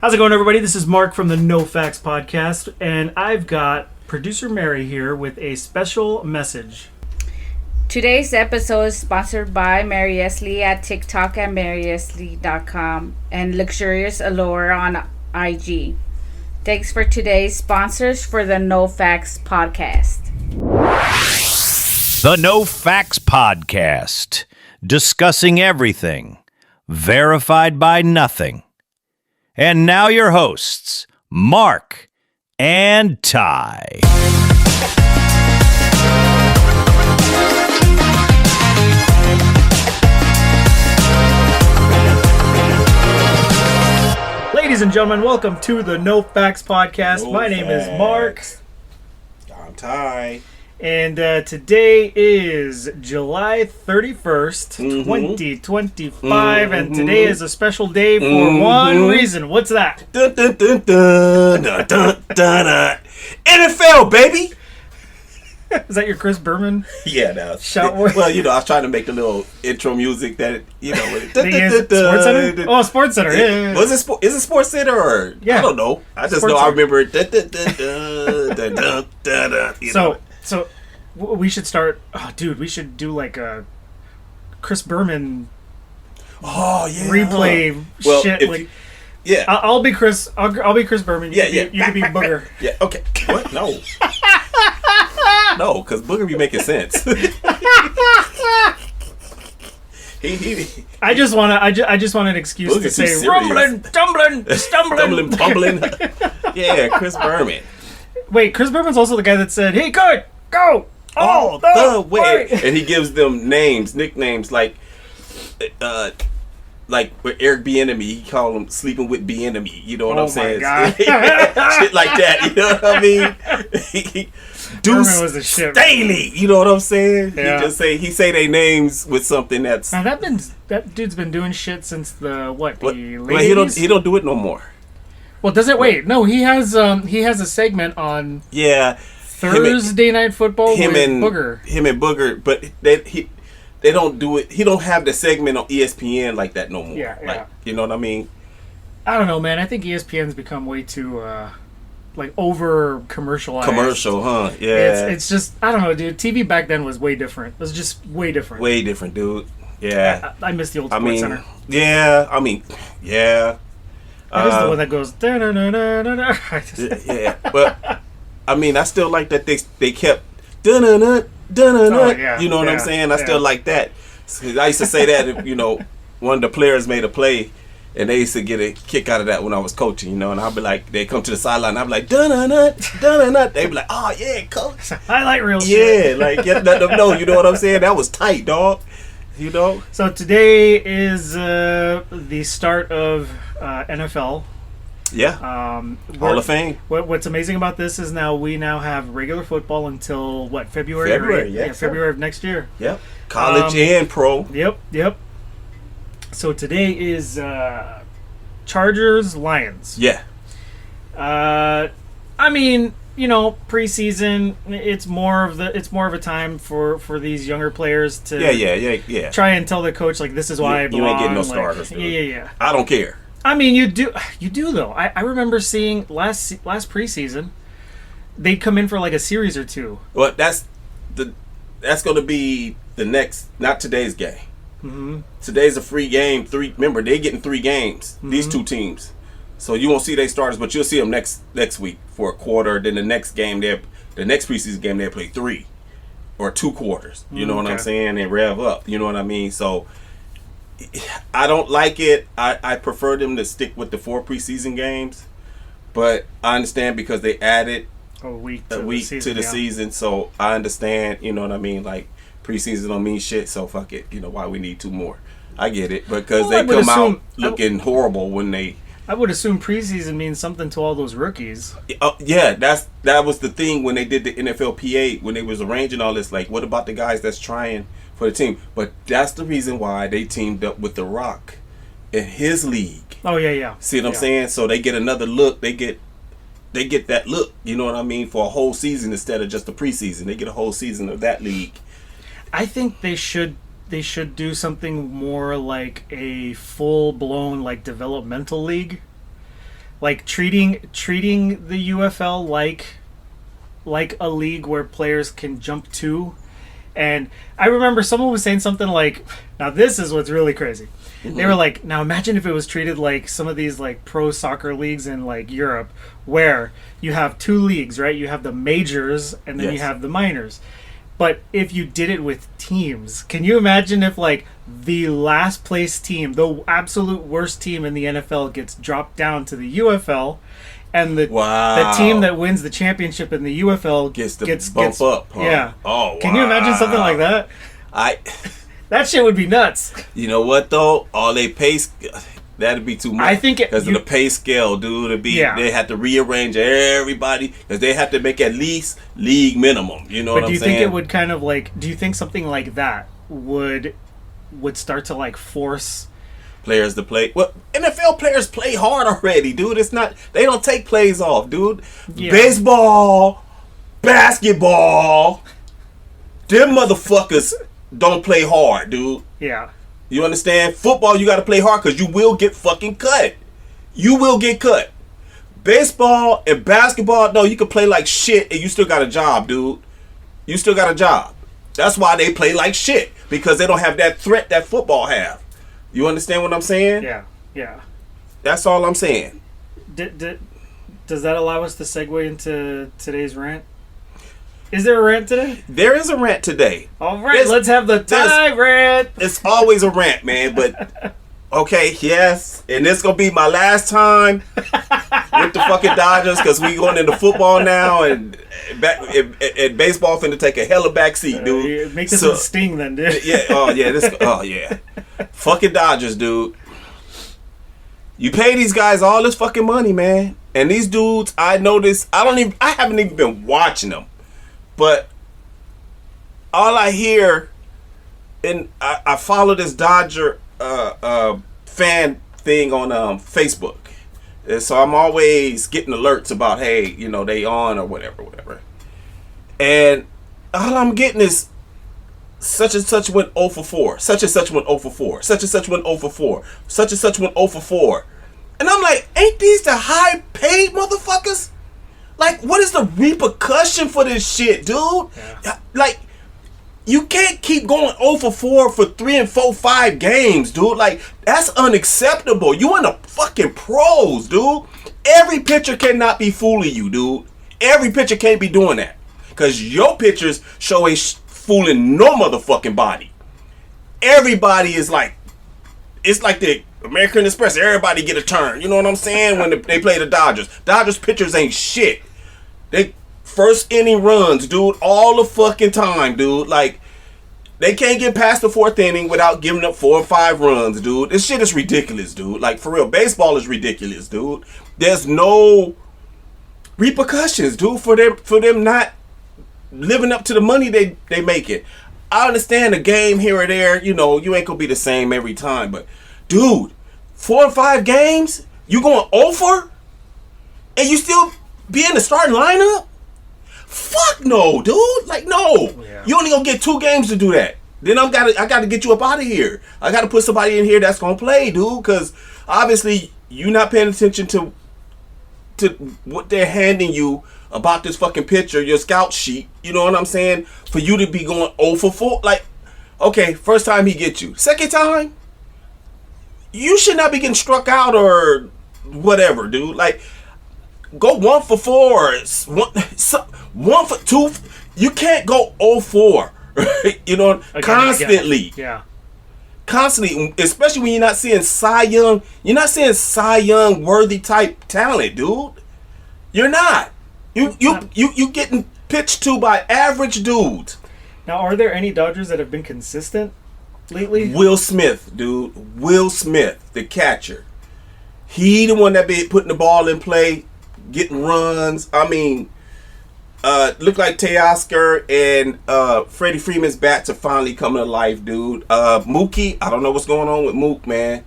How's it going, everybody? This is Mark from the No Facts Podcast, and I've got producer Mary here with a special message. Today's episode is sponsored by Maryestlie at TikTok at Maryestlie.com and Lexurious Allure on IG. Thanks for today's sponsors for the No Facts Podcast. The No Facts Podcast, discussing everything, verified by nothing. And now your hosts, Mark and Ty. Ladies and gentlemen, welcome to the No Facts Podcast. My name is Mark. I'm Ty. And today is July 31st, 2025, and today is a special day for one reason. What's that? Dun, dun, dun, dun, dun, dun, dun, dun. NFL, baby! Is that your Chris Berman? Yeah, that's shout word. Well, I was trying to make the little intro music that, Sports Center? Oh, Sports Center, yeah. Was it is it Sports Center or? Yeah. I don't know. I just know I remember it. So we should start. Oh, dude, we should do like a Chris Berman. Oh yeah. Replay well, shit. Like, yeah. I'll be Chris. I'll be Chris Berman. You can be Booger. Yeah. Okay. What? No. No, because Booger be making sense. I just want an excuse Booger to say rumbling, tumbling, stumbling, bumbling. Yeah, Chris Berman. Wait, Chris Berman's also the guy that said, "Hey, good, go all the way," and he gives them nicknames like with Eric Bieniemy, he called him sleeping with Bieniemy. You know what I'm saying? God. Shit like that. You know what I mean? Berman was a shit. Staley. You know what I'm saying? Yeah. He say their names with something that's. Now that dude's been doing shit since the late Well, 80s? he don't do it no more. Well, does it? Wait, no. He has a segment on Thursday Night Football with Booger. Him and Booger, but they don't do it. He don't have the segment on ESPN like that no more. Yeah. Like, you know what I mean? I don't know, man. I think ESPN's become way too over commercialized. Commercial, huh? Yeah. It's just, I don't know, dude. TV back then was way different. It was just way different. Way different, dude. Yeah. I miss the old Sports Center. Yeah. That is the one that goes. Yeah, but I still like that they kept dun-dun-dun, dun-dun-dun. Yeah, you know what I'm saying? I still like that. I used to say that if, one of the players made a play, and they used to get a kick out of that when I was coaching, and I'd be like, they come to the sideline, I'd be like, dun-dun-dun, dun-dun-dun. They'd be like, oh yeah, coach. Highlight reel shit. Yeah, like let them know. You know what I'm saying? That was tight, dog. So today is the start of NFL. Yeah. Hall of Fame. What's amazing about this is we now have regular football until what, February? February of next year. Yep. College and pro. Yep. So today is Chargers Lions. Yeah. Preseason, it's more of a time for these younger players to try and tell the coach, like, this is why I belong. You ain't getting no starters. Dude. Yeah. I don't care. You do though. I remember seeing last preseason, they'd come in for like a series or two. Well, that's going to be the next, not today's game. Mm-hmm. Today's a free game. Remember, they're getting 3 games. Mm-hmm. These two teams, so you won't see their starters, but you'll see them next week for a quarter. Then the next game, the next preseason game, they'll play 3 or 2 quarters. You know what I'm saying? And rev up. You know what I mean? So I don't like it. I prefer them to stick with the 4 preseason games, but I understand because they added a week to the season. So I understand. You know what I mean? Like, preseason don't mean shit, so fuck it. Why we need 2 more. I get it, because they come out looking horrible when they. I would assume preseason means something to all those rookies. Yeah, that was the thing when they did the NFLPA, when they was arranging all this. Like, what about the guys that's trying for the team? But that's the reason why they teamed up with The Rock in his league. Oh yeah. See what I'm saying? So they get another look. They get that look. You know what I mean? For a whole season instead of just the preseason. They get a whole season of that league. I think they should do something more like a full-blown, like, developmental league. like treating the UFL like a league where players can jump to. And I remember someone was saying something like, now this is what's really crazy. They were like, now imagine if it was treated like some of these like pro soccer leagues in like Europe, where you have two leagues, right? You have the majors and then you have the minors. But if you did it with teams, can you imagine if like the last place team, the absolute worst team in the NFL, gets dropped down to the UFL, and the team that wins the championship in the UFL gets bump up? Huh? Yeah. Oh, wow. Can you imagine something like that? That shit would be nuts. You know what though? All they pay, that'd be too much. I think because of the pay scale, dude. They have to rearrange everybody because they have to make at least league minimum. You know what I'm saying? But do you think it would kind of like? Do you think something like that would start to like force players to play? Well, NFL players play hard already, dude. It's not. They don't take plays off, dude. Yeah. Baseball, basketball, them motherfuckers don't play hard, dude. Yeah. You understand? Football, you got to play hard because you will get fucking cut. You will get cut. Baseball and basketball, no, you can play like shit and you still got a job, dude. You still got a job. That's why they play like shit, because they don't have that threat that football have. You understand what I'm saying? Yeah, yeah. That's all I'm saying. Does that allow us to segue into today's rant? Is there a rant today? There is a rant today. All right, let's have the rant. It's always a rant, man, but okay, yes. And this going to be my last time with the fucking Dodgers because we going into football now and baseball finna take a hella back seat, dude. Make this a sting then, dude. Yeah, oh yeah. Fucking Dodgers, dude. You pay these guys all this fucking money, man. And these dudes, I noticed, I haven't even been watching them. But all I hear, and I follow this Dodger fan thing on Facebook. And so I'm always getting alerts about, hey, you know, they on or whatever. And all I'm getting is such and such went 0 for 4. Such and such went 0 for 4. Such and such went 0 for 4. Such and such went 0 for 4. And I'm like, ain't these the high paid motherfuckers? Like, what is the repercussion for this shit, dude? Yeah. Like, you can't keep going 0 for 4 for 3 and 4, 5 games, dude. Like, that's unacceptable. You in the fucking pros, dude. Every pitcher cannot be fooling you, dude. Every pitcher can't be doing that. Because your pitchers show ain't fooling no motherfucking body. Everybody is like, it's like the American Express. Everybody get a turn. You know what I'm saying? When they play the Dodgers. Dodgers pitchers ain't shit. They first inning runs, dude, all the fucking time, dude. Like, they can't get past the 4th inning without giving up 4 or 5 runs, dude. This shit is ridiculous, dude. Like, for real, baseball is ridiculous, dude. There's no repercussions, dude, for them not living up to the money they make it. I understand a game here or there, you know, you ain't gonna be the same every time, but dude, 4 or 5 games, you going over, and you still be in the starting lineup? Fuck no, dude. Like, no. Yeah. You only gonna get 2 games to do that. Then I gotta get you up out of here. I gotta put somebody in here that's gonna play, dude, because obviously you not paying attention to what they're handing you about this fucking picture, your scout sheet. You know what I'm saying? For you to be going 0 for 4. Like, okay, first time he gets you. Second time, you should not be getting struck out or whatever, dude. Like, go 1 for 4. 1 for 2. You can't go 0-4. You know, constantly. Yeah. Constantly, especially when you're not seeing Cy Young. You're not seeing Cy Young worthy type talent, dude. You're not. You getting pitched to by average dudes. Now, are there any Dodgers that have been consistent lately? Will Smith, dude. Will Smith, the catcher. He the one that be putting the ball in play, getting runs. I mean, look like Teoscar and Freddie Freeman's bats are finally coming to life, dude. Mookie, I don't know what's going on with Mook, man.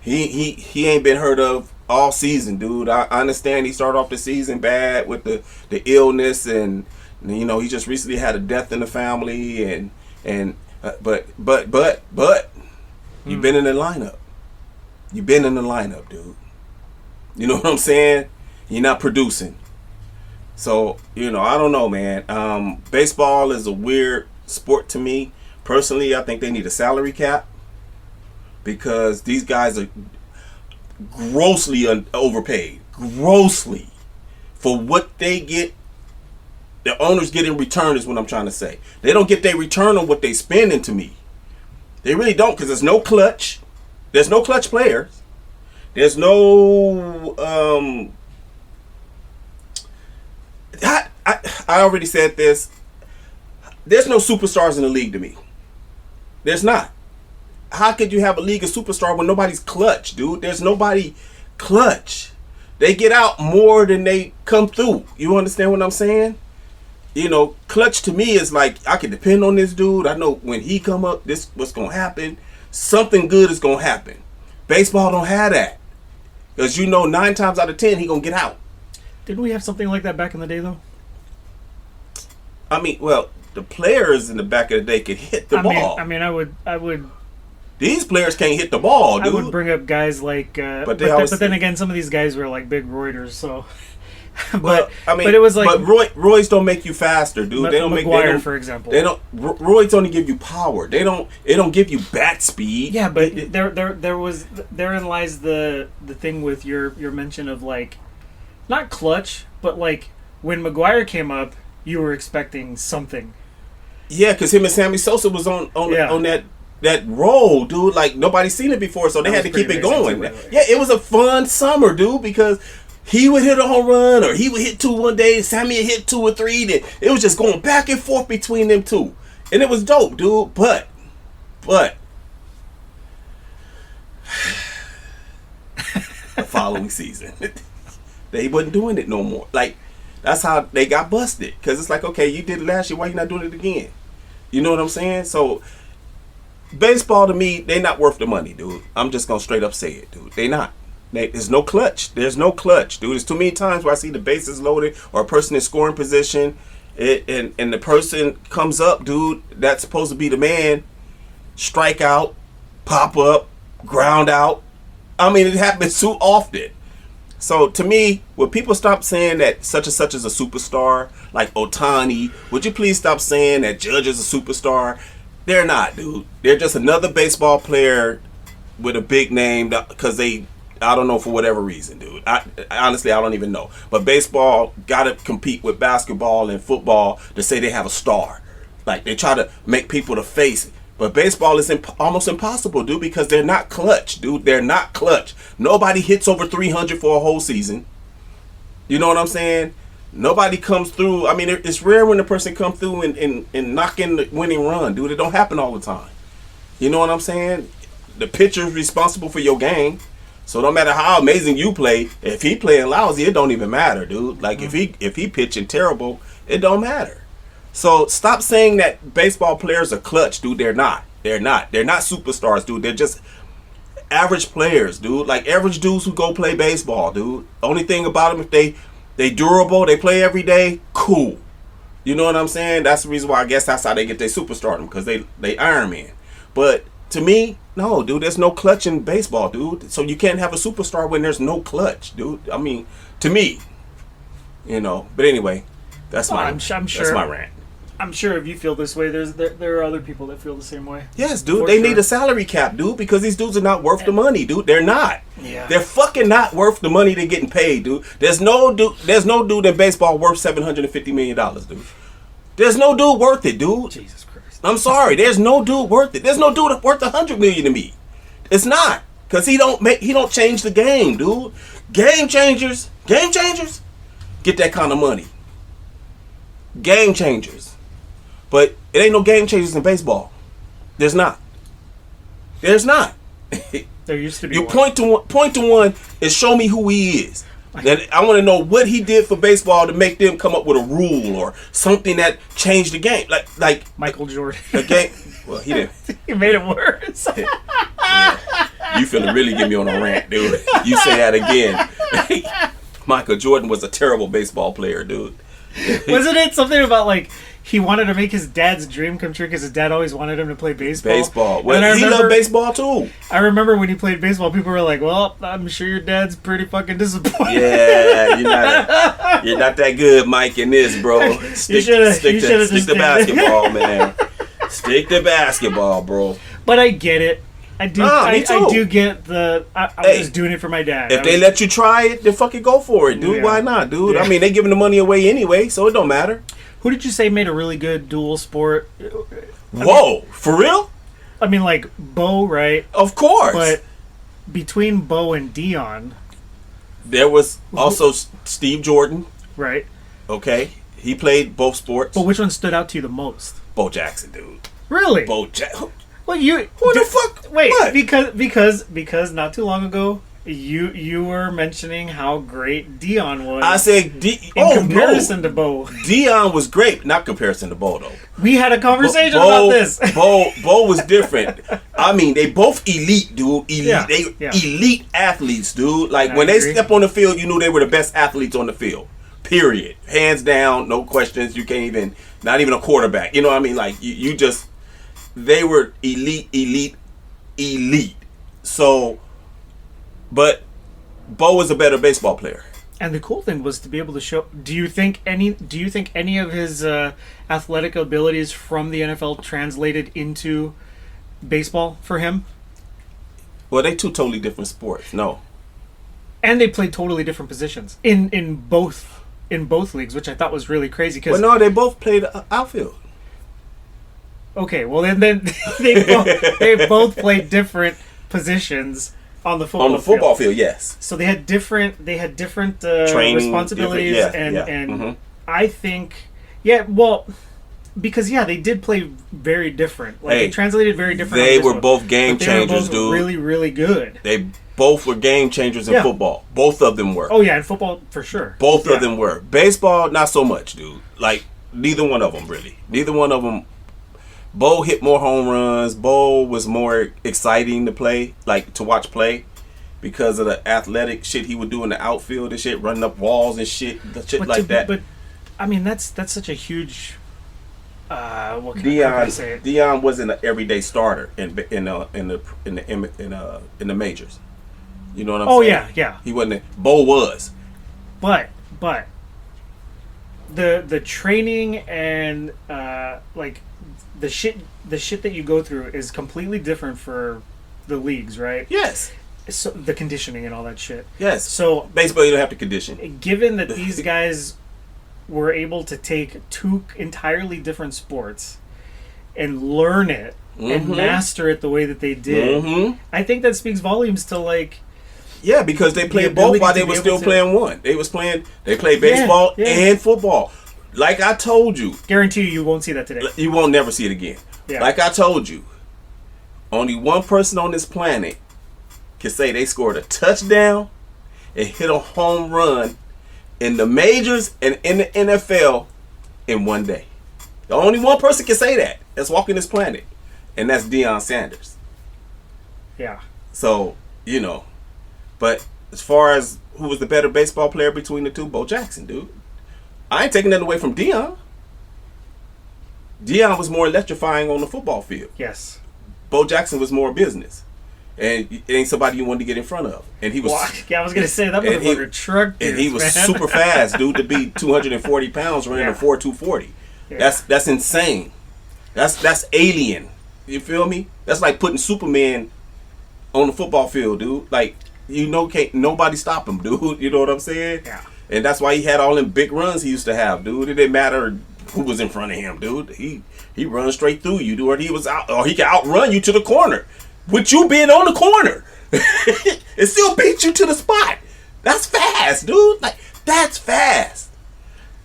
He ain't been heard of all season, dude. I understand he started off the season bad with the illness, and you know, he just recently had a death in the family, but you've been in the lineup. You've been in the lineup, dude. You know what I'm saying? You're not producing. So, I don't know, man. Baseball is a weird sport to me. Personally, I think they need a salary cap because these guys are grossly overpaid. Grossly. For what they get, the owners get in return is what I'm trying to say. They don't get their return on what they spending to me. They really don't, because there's no clutch. There's no clutch players. There's no I already said this. There's no superstars in the league to me. There's not. How could you have a league of superstar when nobody's clutch, dude? There's nobody clutch. They get out more than they come through. You understand what I'm saying? Clutch to me is like, I can depend on this dude. I know when he come up, this what's going to happen. Something good is going to happen. Baseball don't have that. Because 9 times out of 10, he going to get out. Didn't we have something like that back in the day, though? I mean, well, the players in the back of the day could hit the ball. I would. These players can't hit the ball, dude. I would bring up guys like, but then again, some of these guys were like big roiders, so. But it was like, but roids don't make you faster, dude. They don't McGuire, for example. They don't. Roids only give you power. They don't give you bat speed. Yeah, but therein lies the thing with your mention of like, not clutch, but like when McGuire came up, you were expecting something. Yeah, because him and Sammy Sosa was on that roll, dude. Like nobody's seen it before, so they had to keep it going. Yeah, it was a fun summer, dude, because he would hit a home run or he would hit 2 one day, Sammy would hit 2 or 3. Then it was just going back and forth between them two. And it was dope, dude. But the following season, they wasn't doing it no more. Like, that's how they got busted. Because it's like, okay, you did it last year, why you not doing it again? You know what I'm saying? So, baseball to me, they not worth the money, dude. I'm just going to straight up say it, dude. They not. There's no clutch. There's no clutch, dude. There's too many times where I see the bases loaded or a person in scoring position and the person comes up, dude, that's supposed to be the man, strike out, pop up, ground out. I mean, it happens too often. So to me, when people stop saying that such and such is a superstar, like Ohtani, would you please stop saying that Judge is a superstar? They're not, dude. They're just another baseball player with a big name because I don't know, for whatever reason, dude. Honestly, I don't even know. But baseball got to compete with basketball and football to say they have a star. Like, they try to make people the face. But baseball is almost impossible, dude, because they're not clutch, dude. They're not clutch. Nobody hits over 300 for a whole season. You know what I'm saying? Nobody comes through. I mean, it's rare when a person comes through and knock in the winning run, dude. It don't happen all the time. You know what I'm saying? The pitcher's responsible for your game. So no matter how amazing you play, if he playing lousy, it don't even matter, dude. Like if he pitching terrible, it don't matter. So stop saying that baseball players are clutch, dude. They're not. They're not superstars, dude. They're just average players, dude. Like average dudes who go play baseball, dude. Only thing about them, if they durable, they play every day, cool. You know what I'm saying? That's the reason why I guess that's how they get their superstardom, because they Iron Man. But to me, no, dude, there's no clutch in baseball, dude. So you can't have a superstar when there's no clutch, dude. I mean, to me, But anyway, that's my rant. I'm sure if you feel this way, there are other people that feel the same way. Yes, dude. They need a salary cap, dude, because these dudes are not worth the money, dude. They're not. Yeah. They're fucking not worth the money they're getting paid, dude. There's no dude in baseball worth $750 million, dude. There's no dude worth it, dude. Jesus Christ. I'm sorry. There's no dude worth it. There's no dude worth $100 million to me. It's not, because he don't change the game, dude. Game changers, get that kind of money. Game changers. But it ain't no game changers in baseball. There's not. There used to be. You point to one and show me who he is. And I want to know what he did for baseball to make them come up with a rule or something that changed the game. Like Michael Jordan. The game. Well, he didn't. He made it worse. Yeah. You finna really get me on a rant, dude. You say that again. Michael Jordan was a terrible baseball player, dude. Wasn't it something about like he wanted to make his dad's dream come true because his dad always wanted him to play baseball? Baseball. And Well, he loved baseball too. I remember when he played baseball, people were like, "Well, I'm sure your dad's pretty fucking disappointed." Yeah, you're not that good, Mike. In this, bro. Stick to basketball, man. Stick to basketball, bro. But I get it. I do. Me too. I do get the. I'm just doing it for my dad. If they let you try it, then fucking go for it, dude. Yeah. Why not, dude? Yeah. I mean, they giving the money away anyway, so it don't matter. Who did you say made a really good dual sport? Whoa, for real? I mean, like Bo, right? Of course. But between Bo and Dion, there was also Steve Jordan. right? Okay, he played both sports. But which one stood out to you the most? Bo Jackson, dude. Really? Bo Jackson. Well, you. Who the fuck? Wait, What? because not too long ago, you were mentioning how great Dion was. I said, in comparison to Bo. Dion was great. Not comparison to Bo, though. We had a conversation about this. Bo was different. I mean, they both elite, dude. Yeah, Elite athletes, dude. Like, I when they agree. step on the field, you knew they were the best athletes on the field. Period. Hands down, no questions. You can't even, not even a quarterback. You know what I mean? Like, you just, they were elite. So, but Bo was a better baseball player. And the cool thing was to be able to show. Do you think any of his athletic abilities from the NFL translated into baseball for him? Well, they two totally different sports. No. And they played totally different positions in both leagues, which I thought was really crazy. Well, no, they both played outfield. Okay, well then they both played different positions on the football field, yes. So they had different Training, responsibilities different, and Mhm. I think because they did play very different. Like they translated very different. They on were baseball, both game but they were changers, both dude. Really, really good. They both were game changers in Yeah. football. Both of them were. Oh yeah, in football for sure. Both Yeah. of them were. Baseball, not so much, dude. Like, neither one of them, really. Neither one of them. Bo hit more home runs. Bo was more exciting to play, like to watch play, because of the athletic shit he would do in the outfield and shit, running up walls and shit like that. But I mean, that's such a huge. What can I say? Dion wasn't an everyday starter in the majors. You know what I'm saying? Yeah. He wasn't. Bo was. But the training and like the shit that you go through is completely different for the leagues, right? Yes. So the conditioning and all that shit. Yes. So baseball, you don't have to condition. given that these guys were able to take two entirely different sports and learn it and master it the way that they did, I think that speaks volumes to like. Yeah, because they played ability both while to they be were able still to- playing one. They played baseball Yeah. and football. Like I told you, Guarantee you won't see that today. you won't never see it again. Yeah. Like I told you, only one person on this planet can say they scored a touchdown and hit a home run in the majors and in the NFL in one day. The only one person can say that that's walking this planet, and that's Deion Sanders. Yeah. So, but as far as who was the better baseball player between the two, Bo Jackson, dude. I ain't taking that away from Deion. Deion was more electrifying on the football field. Yes. Bo Jackson was more business. And it ain't somebody you wanted to get in front of. And he was Yeah, I was gonna say that and he- motherfucker trucked and he was man. super fast, dude, to be 240 pounds running Yeah. a 4.240. Yeah. That's insane. That's alien. You feel me? That's like putting Superman on the football field, dude. Like, can't nobody stop him, dude. You know what I'm saying? Yeah. And that's why he had all them big runs he used to have, dude. It didn't matter who was in front of him, dude. He runs straight through you, dude. Or he can outrun you to the corner, with you being on the corner, and still beat you to the spot. That's fast, dude. Like, that's fast.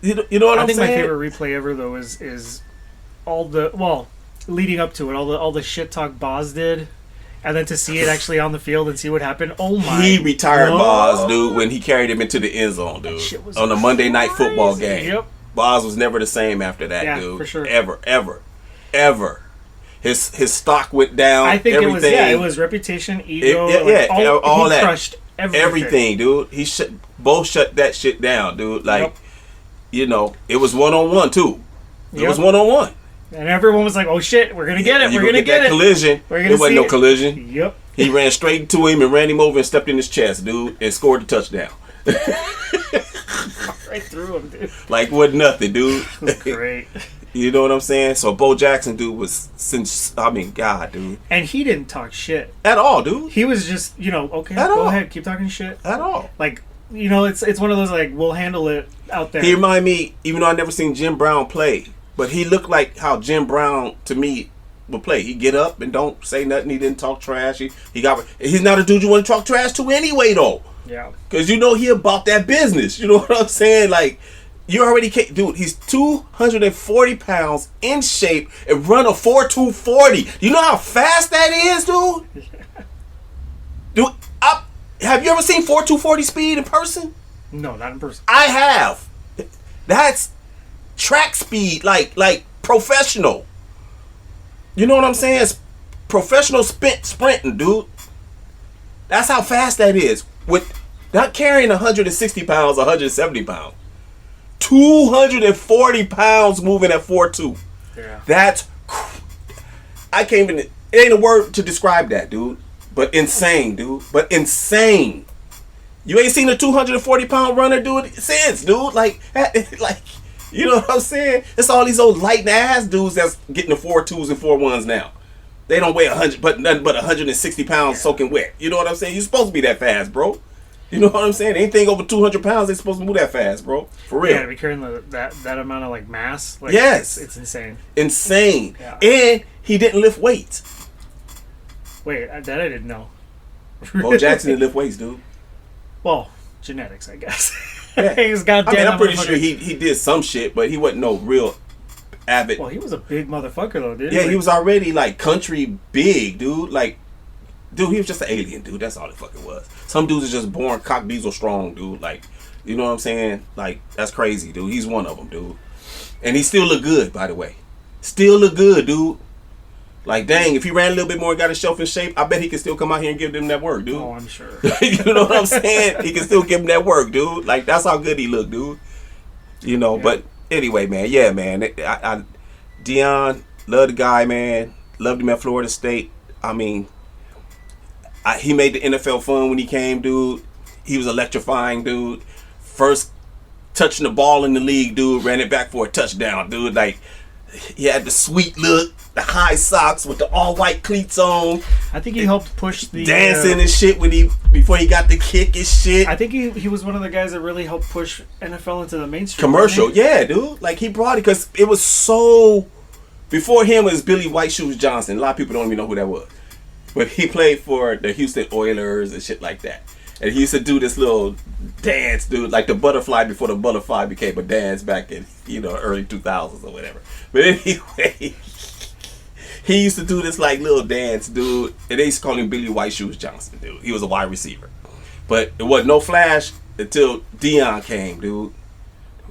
You know what I'm saying? I think my favorite replay ever though is all the leading up to it, all the shit talk Boz did, and then to see it actually on the field and see what happened. Oh my! He retired God. Boz, dude, when he carried him into the end zone, dude, shit was on a Monday night football crazy. game. Yep. Boz was never the same after that, Yeah, dude. for sure. Ever. His stock went down. I think everything. it was reputation, ego, all he that. crushed everything. Everything, dude. Both shut that shit down, dude. Like, Yep. you know, it was 1-on-1 too. It Yep. was 1-on-1. And everyone was like, "Oh shit, we're gonna get it. You We're gonna get that it." collision. We're gonna There wasn't see no it. collision. Yep. He ran straight into him and ran him over and stepped in his chest, dude, and scored the touchdown. Right through him, dude. Like what nothing, dude. Great. You know what I'm saying? So Bo Jackson, dude, was God, dude. And he didn't talk shit. At all, dude. He was just, okay, At go all. ahead, keep talking shit. At all. Like, it's one of those like, we'll handle it out there. He reminded me, even though I never seen Jim Brown play, but he looked like how Jim Brown to me would play. He'd get up and don't say nothing. He didn't talk trash. He's not a dude you want to talk trash to anyway, though. Yeah. Because he about that business. You know what I'm saying? Like, you already can't, dude. He's 240 pounds in shape and run a 4.2 40. You know how fast that is, dude? Dude, have you ever seen 4.2 40 speed in person? No, not in person. I have. That's track speed, like professional. You know what I'm saying? It's professional sprinting, dude. That's how fast that is. With not carrying 160 pounds, 170 pounds. 240 pounds moving at 4.2. Yeah. That's, I can't even, it ain't a word to describe that, dude. But insane, dude. But insane. You ain't seen a 240 pound runner do it since, dude. Like, you know what I'm saying? It's all these old light ass dudes that's getting the 4.2s and 4.1s now. They don't weigh 100, but nothing but 160 pounds soaking wet. You know what I'm saying? You're supposed to be that fast, bro. You know what I'm saying? Anything over 200 pounds, they're supposed to move that fast, bro. For real. Yeah, to be carrying that amount of like mass. Like, Yes. it's insane. Insane. Yeah. And he didn't lift weights. Wait, that I didn't know. Bo Jackson didn't lift weights, dude. Well, genetics, I guess. Yeah. He's goddamn. I mean, I'm pretty sure motherfucker. he did some shit, but he wasn't no real avid. Well, he was a big motherfucker though, dude. Yeah, he was already like country big, dude. Like, dude, he was just an alien, dude. That's all it fucking was. Some dudes are just born cock diesel strong, dude. Like, you know what I'm saying? Like, that's crazy, dude. He's one of them, dude. And he still look good, by the way. Still look good, dude. Like, dang, if he ran a little bit more and got himself in shape, I bet he could still come out here and give them that work, dude. Oh, I'm sure. You know what I'm saying? He can still give him that work, dude. Like, that's how good he looked, dude. You know, Yeah. but anyway, man. Yeah, man. Deion, love the guy, man. Loved him at Florida State. I mean, he made the NFL fun when he came, dude. He was electrifying, dude. First touching the ball in the league, dude. Ran it back for a touchdown, dude. Like, he had the sweet look, the high socks with the all-white cleats on. I think he helped push the Dancing and shit before he got the kick and shit. I think he was one of the guys that really helped push NFL into the mainstream. Commercial, wasn't he? yeah, dude. Like, he brought it because it was so. Before him was Billy White Shoes Johnson. A lot of people don't even know who that was, but he played for the Houston Oilers and shit like that. And he used to do this little dance, dude, like the butterfly before the butterfly became a dance back in early 2000s or whatever. But anyway, he used to do this like little dance, dude. And they used to call him Billy White Shoes Johnson, dude. He was a wide receiver, but it wasn't no flash until Deion came, dude.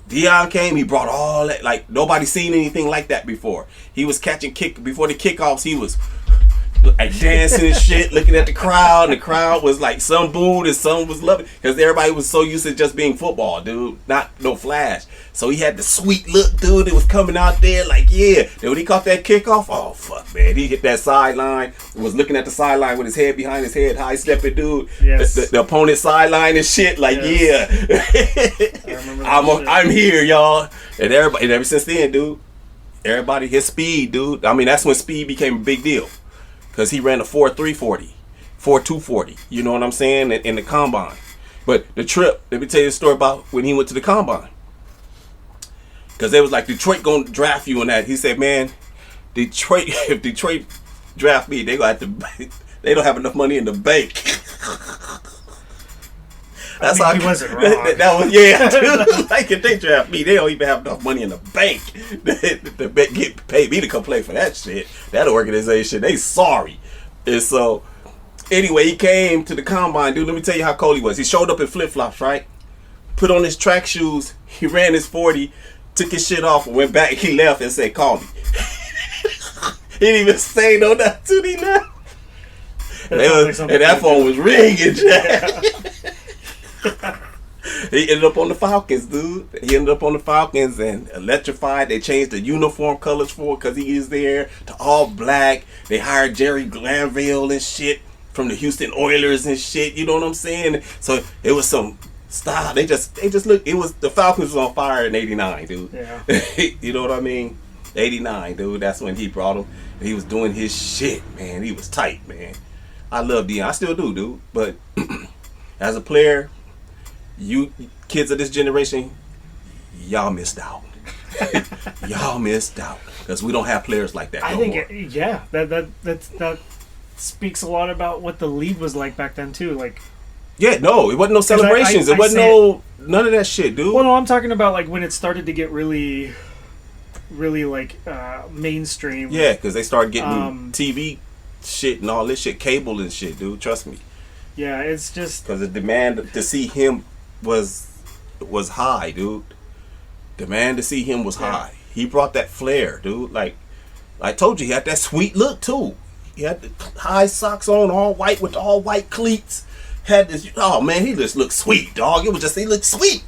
Deion came, he brought all that, like, nobody seen anything like that before. He was catching before the kickoffs, he was like dancing and shit, looking at the crowd, and the crowd was like, some booed and some was loving, because everybody was so used to just being football, dude, not no flash. So he had the sweet look, dude, that was coming out there, like, yeah. Then when he caught that kickoff, oh, fuck, man, he hit that sideline, was looking at the sideline with his head behind his head, high stepping, dude. Yes. The opponent's sideline and shit, like, Yes. yeah. I remember that shit. I'm here, y'all. And everybody, and ever since then, dude, everybody, his speed, dude. I mean, that's when speed became a big deal. Because he ran a 4.3 40, 4.2 40. You know what I'm saying? In the combine. But the trip, let me tell you a story about when he went to the combine. Because they was like, Detroit gonna draft you on that. He said, man, if Detroit draft me, they gonna have to. They don't have enough money in the bank. That's I how mean, he wasn't wrong. That was, yeah. Dude, like, if they draft me, they don't even have enough money in the bank to get paid me to come play for that shit. That organization, they sorry. And so, anyway, he came to the combine, dude. Let me tell you how cold he was. He showed up in flip flops, right? Put on his track shoes. He ran his 40, took his shit off, and went back. He left and said, "Call me." He didn't even say no nothing. He left. And that phone was ringing, Jack. He ended up on the Falcons, dude. He ended up on the Falcons and electrified. They changed the uniform colors for because he is there to all black. They hired Jerry Glanville and shit from the Houston Oilers and shit. You know what I'm saying? So it was some style. They just look. It was the Falcons was on fire in '89, dude. Yeah. You know what I mean? '89, dude. That's when he brought him. And he was doing his shit, man. He was tight, man. I love Deion. I still do, dude. But as a player, you kids of this generation, y'all missed out. Y'all missed out because we don't have players like that. I think, that speaks a lot about what the league was like back then too. Like, yeah, no, it wasn't no celebrations. It wasn't none of that shit, dude. Well, no, I'm talking about like when it started to get really, really like mainstream. Yeah, because they started getting TV shit and all this shit, cable and shit, dude. Trust me. Yeah, it's just because the demand to see him was high, dude. Demand to see him was high. He brought that flair, dude. Like I told you, he had that sweet look too. He had the high socks on, all white with all white cleats. Had this, oh man, he just looked sweet, dog. It was just, he looked sweet.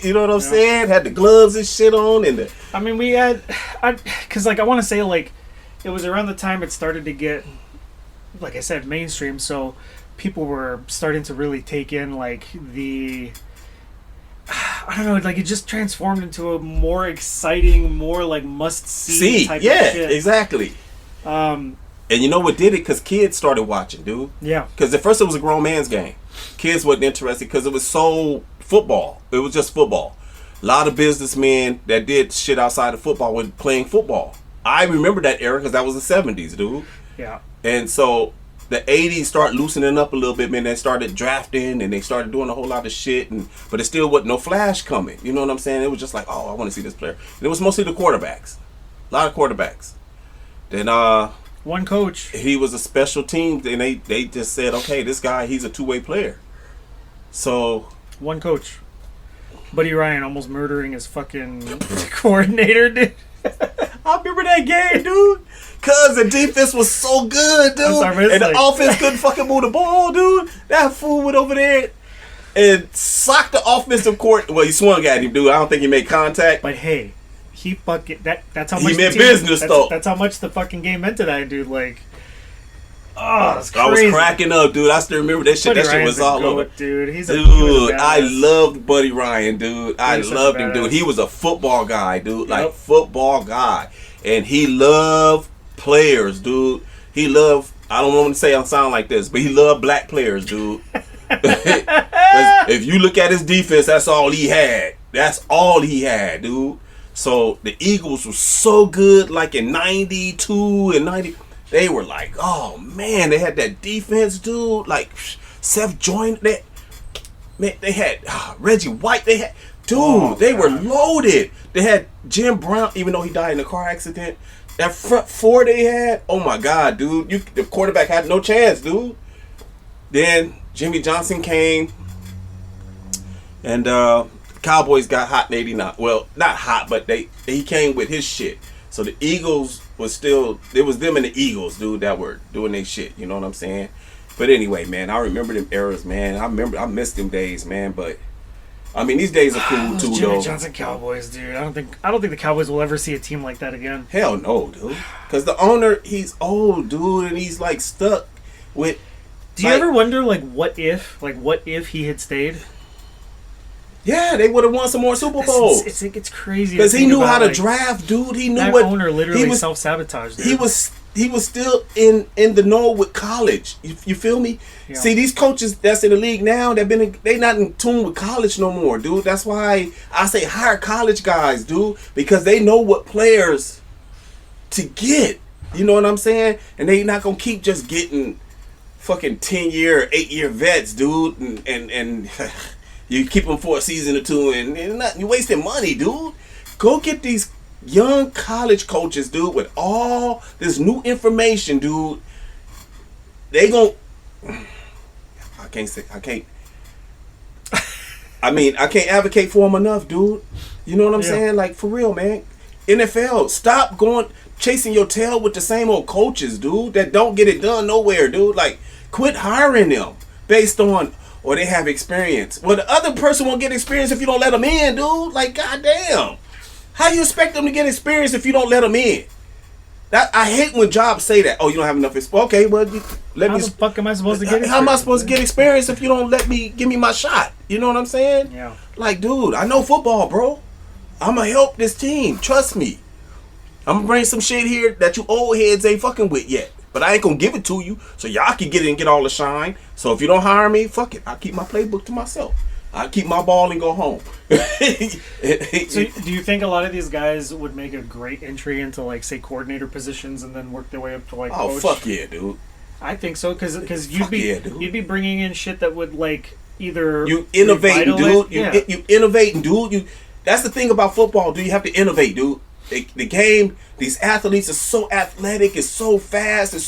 You know what I'm saying? Had the gloves and shit on, and the. I mean, because like I want to say like, it was around the time it started to get, like I said, mainstream. So people were starting to really take in like the. I don't know, like it just transformed into a more exciting, more like must-see type of shit. Exactly. And you know what did it? Because kids started watching, dude. Yeah. Because at first it was a grown man's game. Kids wasn't interested because it was so football. It was just football. A lot of businessmen that did shit outside of football were playing football. I remember that era because that was the 70s, dude. Yeah. And so the 80s started loosening up a little bit, man. They started drafting and they started doing a whole lot of shit. But it still wasn't no flash coming. You know what I'm saying? It was just like, oh, I want to see this player. And it was mostly the quarterbacks. A lot of quarterbacks. Then one coach. he was a special team, and they just said, okay, this guy, he's a two-way player. So one coach. Buddy Ryan almost murdering his fucking coordinator, dude. I remember that game, dude. Cause the defense was so good, dude. And the offense couldn't fucking move the ball, dude. That fool went over there and socked the offensive court. Well, he swung at him, dude. I don't think he made contact. But hey, he fucking that's how he much meant business though. That's how much the fucking game meant to that dude. Like, oh, that's crazy. I was cracking up, dude. I still remember that shit. Buddy that shit Ryan's was all over, dude. Dude, I loved Buddy Ryan, dude. I loved him, dude. He was a football guy, dude. Like football guy, and he loved players, dude. He loved. I don't want to say I sound like this, but he loved black players, dude. If you look at his defense, that's all he had. That's all he had, dude. So the Eagles were so good, like in '92 and '90. They were like, oh man, they had that defense, dude. Like Seth Joyner, they had Reggie White. They had, dude, they were loaded. They had Jim Brown, even though he died in a car accident. That front four they had, oh my god, dude, the quarterback had no chance, dude. Then Jimmy Johnson came, and Cowboys got hot in '89. Well, not hot, but he came with his shit. So the Eagles was still, it was them and the Eagles, dude, that were doing their shit. You know what I'm saying? But anyway, man, I remember them eras, man. I missed them days, man. But I mean, these days are cool too, Jimmy though. Johnson Cowboys, dude. I don't think the Cowboys will ever see a team like that again. Hell no, dude. Because the owner, he's old, dude, and he's like stuck with. Do you ever wonder, like, what if he had stayed? Yeah, they would have won some more Super Bowls. It's crazy because he knew how to draft, dude. He knew that what owner literally self-sabotaged. He was still in the know with college. You feel me? Yeah. See, these coaches that's in the league now, they not in tune with college no more, dude. That's why I say hire college guys, dude, because they know what players to get. You know what I'm saying? And they not gonna keep just getting fucking 10-year, 8-year vets, dude, and you keep them for a season or two, and you're wasting money, dude. Go get these young college coaches, dude, with all this new information, dude. They gon' I can't advocate for them enough, dude. You know what I'm saying? Like, for real, man. NFL, stop chasing your tail with the same old coaches, dude, that don't get it done nowhere, dude. Like, quit hiring them based on, or they have experience. Well, the other person won't get experience if you don't let them in, dude. Like, goddamn. How you expect them to get experience if you don't let them in? That I hate when jobs say that. Oh, you don't have enough experience. Okay, well, let me. How the fuck am I supposed to get experience? How am I supposed to get experience if you don't let me give me my shot? You know what I'm saying? Yeah. Like, dude, I know football, bro. I'm gonna help this team. Trust me. I'm gonna bring some shit here that you old heads ain't fucking with yet. But I ain't gonna give it to you so y'all can get it and get all the shine. So if you don't hire me, fuck it. I'll keep my playbook to myself. I'll keep my ball and go home. So do you think a lot of these guys would make a great entry into, like, say, coordinator positions and then work their way up to, like, Oh, coach? fuck yeah, dude. I think so, because Fuck yeah, dude. you'd be bringing in shit that would, like, either You innovating, dude. Yeah. You innovating, dude. That's the thing about football, dude. You have to innovate, dude. The game, these athletes are so athletic, it's so fast, they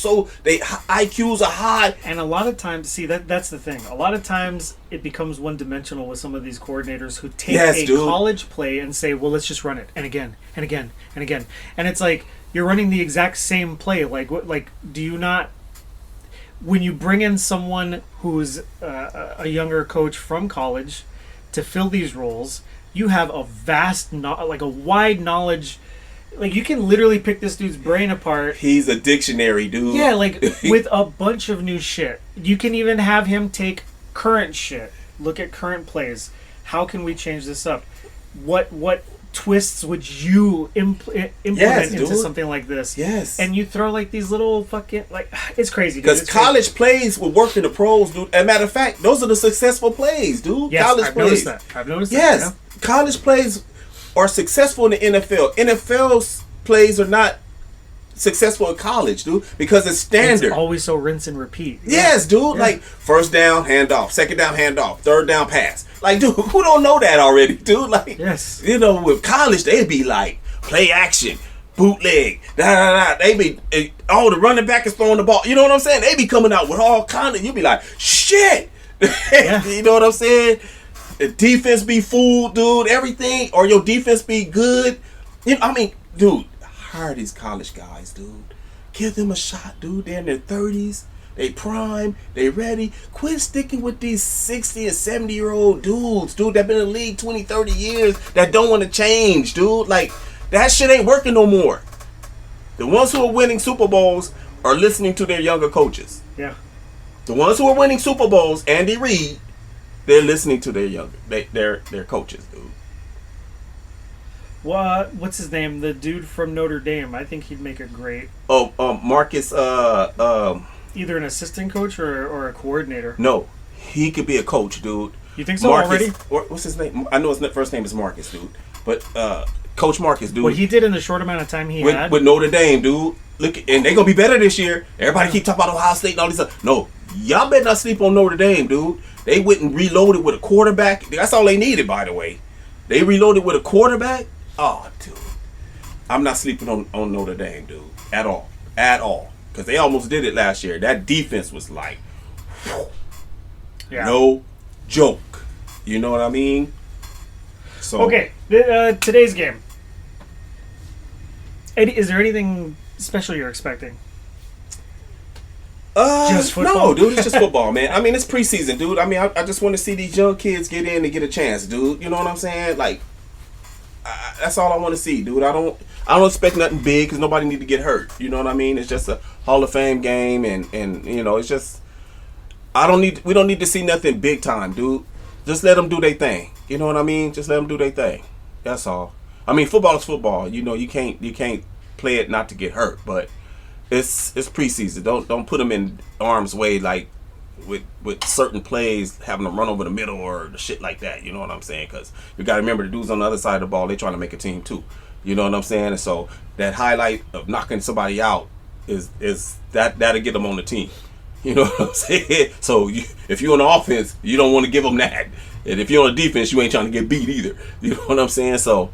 IQs are high. And a lot of times, see, that's the thing. A lot of times it becomes one-dimensional with some of these coordinators who take college play and say, well, let's just run it, and again, and again, and again. And it's like, you're running the exact same play. Like, do you not... When you bring in someone who's a younger coach from college to fill these roles, you have a a wide knowledge... Like, you can literally pick this dude's brain apart. He's a dictionary, dude. Yeah, like, with a bunch of new shit. You can even have him take current shit. Look at current plays. How can we change this up? What twists would you implement into something like this? Yes. And you throw, like, these little fucking... Like, it's crazy, dude. Because college plays will work in the pros, dude. As a matter of fact, those are the successful plays, dude. Yes, college I've plays. noticed that. I've noticed Yes. that. Yeah. College plays are successful in the NFL. NFL's plays are not successful in college, dude, because it's standard. It's always so rinse and repeat. Yes, dude. Yeah. Like, first down, hand off. Second down, hand off. Third down, pass. Like, dude, who don't know that already, dude? Like, yes. You know, with college, they'd be like, play action, bootleg, They be, the running back is throwing the ball. You know what I'm saying? They be coming out with all kind of, you be like, shit. Yeah. You know what I'm saying? The defense be fooled, dude. Everything, or your defense be good. You know, I mean, dude, hire these college guys, dude. Give them a shot, dude. They're in their 30s. They prime. They ready. Quit sticking with these 60 and 70-year-old dudes, dude, that been in the league 20, 30 years that don't want to change, dude. Like, that shit ain't working no more. The ones who are winning Super Bowls are listening to their younger coaches. Yeah. The ones who are winning Super Bowls, Andy Reid, they're listening to their coaches, dude. What's his name? The dude from Notre Dame. I think he'd make a great... Marcus, either an assistant coach or a coordinator. No, he could be a coach, dude. You think so Marcus, already? What's his name? I know his first name is Marcus, dude. But Coach Marcus, dude. What he did in the short amount of time he had. With Notre Dame, dude. Look, and they're going to be better this year. Everybody keep talking about Ohio State and all this stuff. No, y'all better not sleep on Notre Dame, dude. They went and reloaded with a quarterback. That's all they needed, by the way. They reloaded with a quarterback. Oh, dude. I'm not sleeping on Notre Dame, dude. At all. At all. Because they almost did it last year. That defense was like, no joke. You know what I mean? So okay, today's game. Is there anything special you're expecting? Just football? No, dude, it's just football, man. I mean, it's preseason, dude. I mean, I just want to see these young kids get in and get a chance, dude. You know what I'm saying? Like, that's all I want to see, dude. I don't expect nothing big because nobody need to get hurt. You know what I mean? It's just a Hall of Fame game, and you know, it's just we don't need to see nothing big time, dude. Just let them do their thing. You know what I mean? Just let them do their thing. That's all. I mean, football is football. You know, you can't play it not to get hurt, but it's preseason. Don't put them in harm's way like with certain plays, having them run over the middle or shit like that. You know what I'm saying? Because you got to remember the dudes on the other side of the ball, they trying to make a team too. You know what I'm saying? And so that highlight of knocking somebody out is that'll get them on the team. You know what I'm saying? So if you're on the offense, you don't want to give them that. And if you're on the defense, you ain't trying to get beat either. You know what I'm saying? So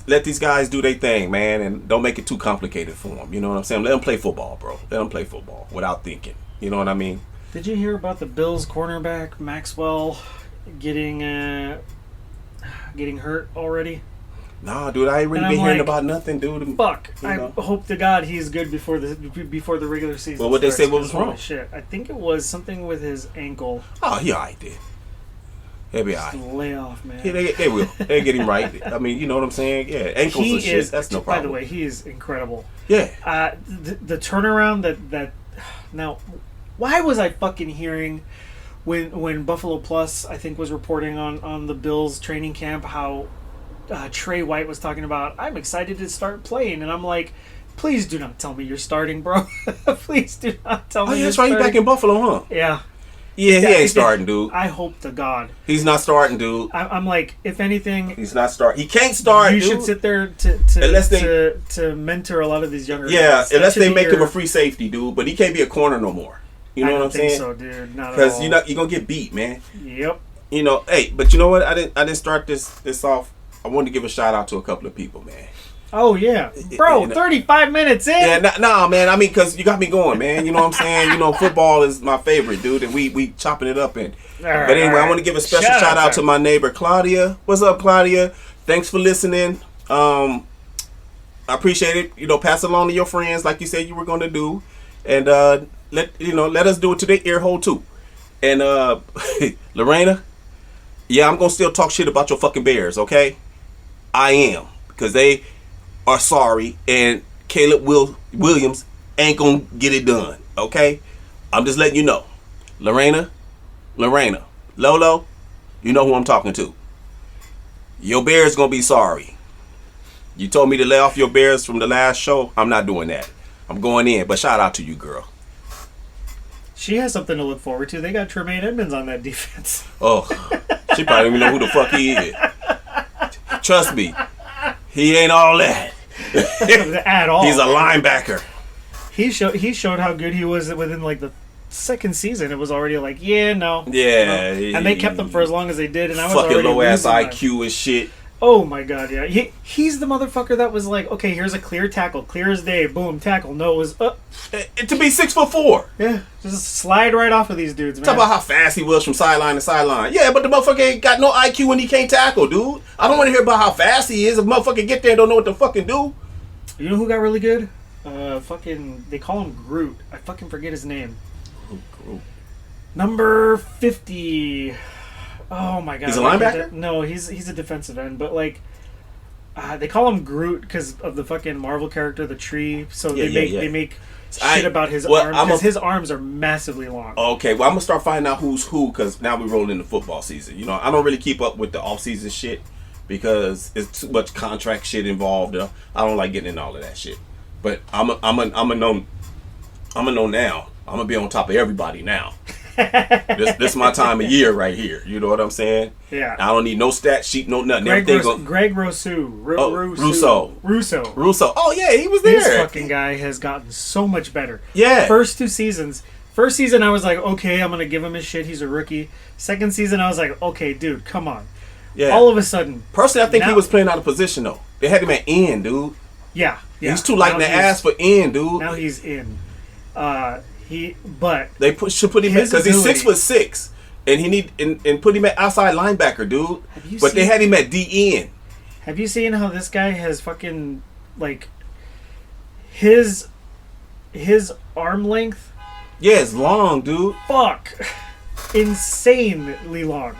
let these guys do their thing, man, and don't make it too complicated for them. You know what I'm saying? Let them play football, bro. Let them play football without thinking. You know what I mean? Did you hear about the Bills cornerback Maxwell getting hurt already? Nah, dude, I ain't really And been I'm hearing like, about nothing, dude. Fuck! You I know. hope to God he's good before the regular season. Well, what they starts, say, what was 'cause holy wrong? Shit, I think it was something with his ankle. Oh, he all right then. He'll be all Just right. lay off, man. Yeah, they will. They'll get him right. I mean, you know what I'm saying? Yeah, ankles He and shit. is. That's no By problem. the way, he is incredible. Yeah. The turnaround that now, why was I fucking hearing when Buffalo Plus I think was reporting on the Bills training camp how Trey White was talking about, I'm excited to start playing, and I'm like, please do not tell me you're starting, bro. Please do not tell me. Oh, yeah, you're that's right. He starting. back in Buffalo, huh? Yeah. Yeah, he ain't starting, dude. I hope to God. He's not starting, dude. I'm like, if anything, He's not starting. He can't start, you dude. should sit there Unless they- to mentor a lot of these younger Yeah, guys. That unless should they be make him your- a free safety, dude. But he can't be a corner no more. You know I what don't I'm think saying? so, dude. Not at Because all. you're gonna get beat, man. Yep. You know, hey, but you know what? I didn't start this off. I wanted to give a shout out to a couple of people, man. Oh yeah, bro. You know- 35 minutes in. Yeah, nah, man. I mean, because you got me going, man. You know what I'm saying? You know, football is my favorite, dude, and we chopping it up in. All right, But anyway, all I right. want to give a special Shout shout out, out sir. to my neighbor Claudia. What's up, Claudia? Thanks for listening. I appreciate it. You know, pass it along to your friends, like you said you were going to do, and let us do it to their ear hole too. And Lorena, yeah, I'm gonna still talk shit about your fucking Bears, okay? I am, because they are sorry, and Caleb Williams ain't gonna get it done, okay? I'm just letting you know. Lorena, Lolo, you know who I'm talking to. Your Bears gonna be sorry. You told me to lay off your Bears from the last show. I'm not doing that. I'm going in, but shout out to you, girl. She has something to look forward to. They got Tremaine Edmonds on that defense. Oh, she probably don't even know who the fuck he is. Trust me, he ain't all that. At all. He's a linebacker. He showed how good he was within like the second season. It was already like, yeah, no. Yeah. no. And they kept him for as long as they did, and I was Fucking already low ass losing my- IQ and shit. Oh my god, yeah. He's the motherfucker that was like, okay, here's a clear tackle, clear as day, boom, tackle. No, it was And to be 6'4". yeah, just slide right off of these dudes, man. Talk about how fast he was from sideline to sideline. Yeah, but the motherfucker ain't got no IQ when he can't tackle, dude. I don't want to hear about how fast he is. If motherfucker get there and don't know what to fucking do. You know who got really good? Fucking, they call him Groot. I fucking forget his name. Number 50. Oh my god. He's a I can't linebacker? No, he's a defensive end, but like they call him Groot because of the fucking Marvel character, the tree. So Yeah, they make I- shit about his well, arms I'm because a- his arms are massively long. Okay, well, I'm going to start finding out who's who because now we're rolling into football season. You know, I don't really keep up with the off-season shit because it's too much contract shit involved. I don't like getting in all of that shit. But I'm a know now. I'm going to be on top of everybody now. This my time of year right here. You know what I'm saying? Yeah. I don't need no stat sheet, no nothing. Greg Rousseau. Russo. Russo. Oh yeah, he was This there. fucking guy has gotten so much better. Yeah. First 2 seasons. First season, I was like, okay, I'm gonna give him his shit. He's a rookie. Second season, I was like, okay, dude, come on. Yeah. All of a sudden, Personally, I think he now- was playing out of position though. They had him at end, dude. yeah. He's too light in Now the he's- ass for end, dude. Now he's in. They should put him in his because he's ability- 6'6", and he need and put him at outside linebacker, dude. you But they seen- had him at DN. Have you seen how this guy has fucking like his arm length? Yeah, it's long, dude. Fuck, insanely long.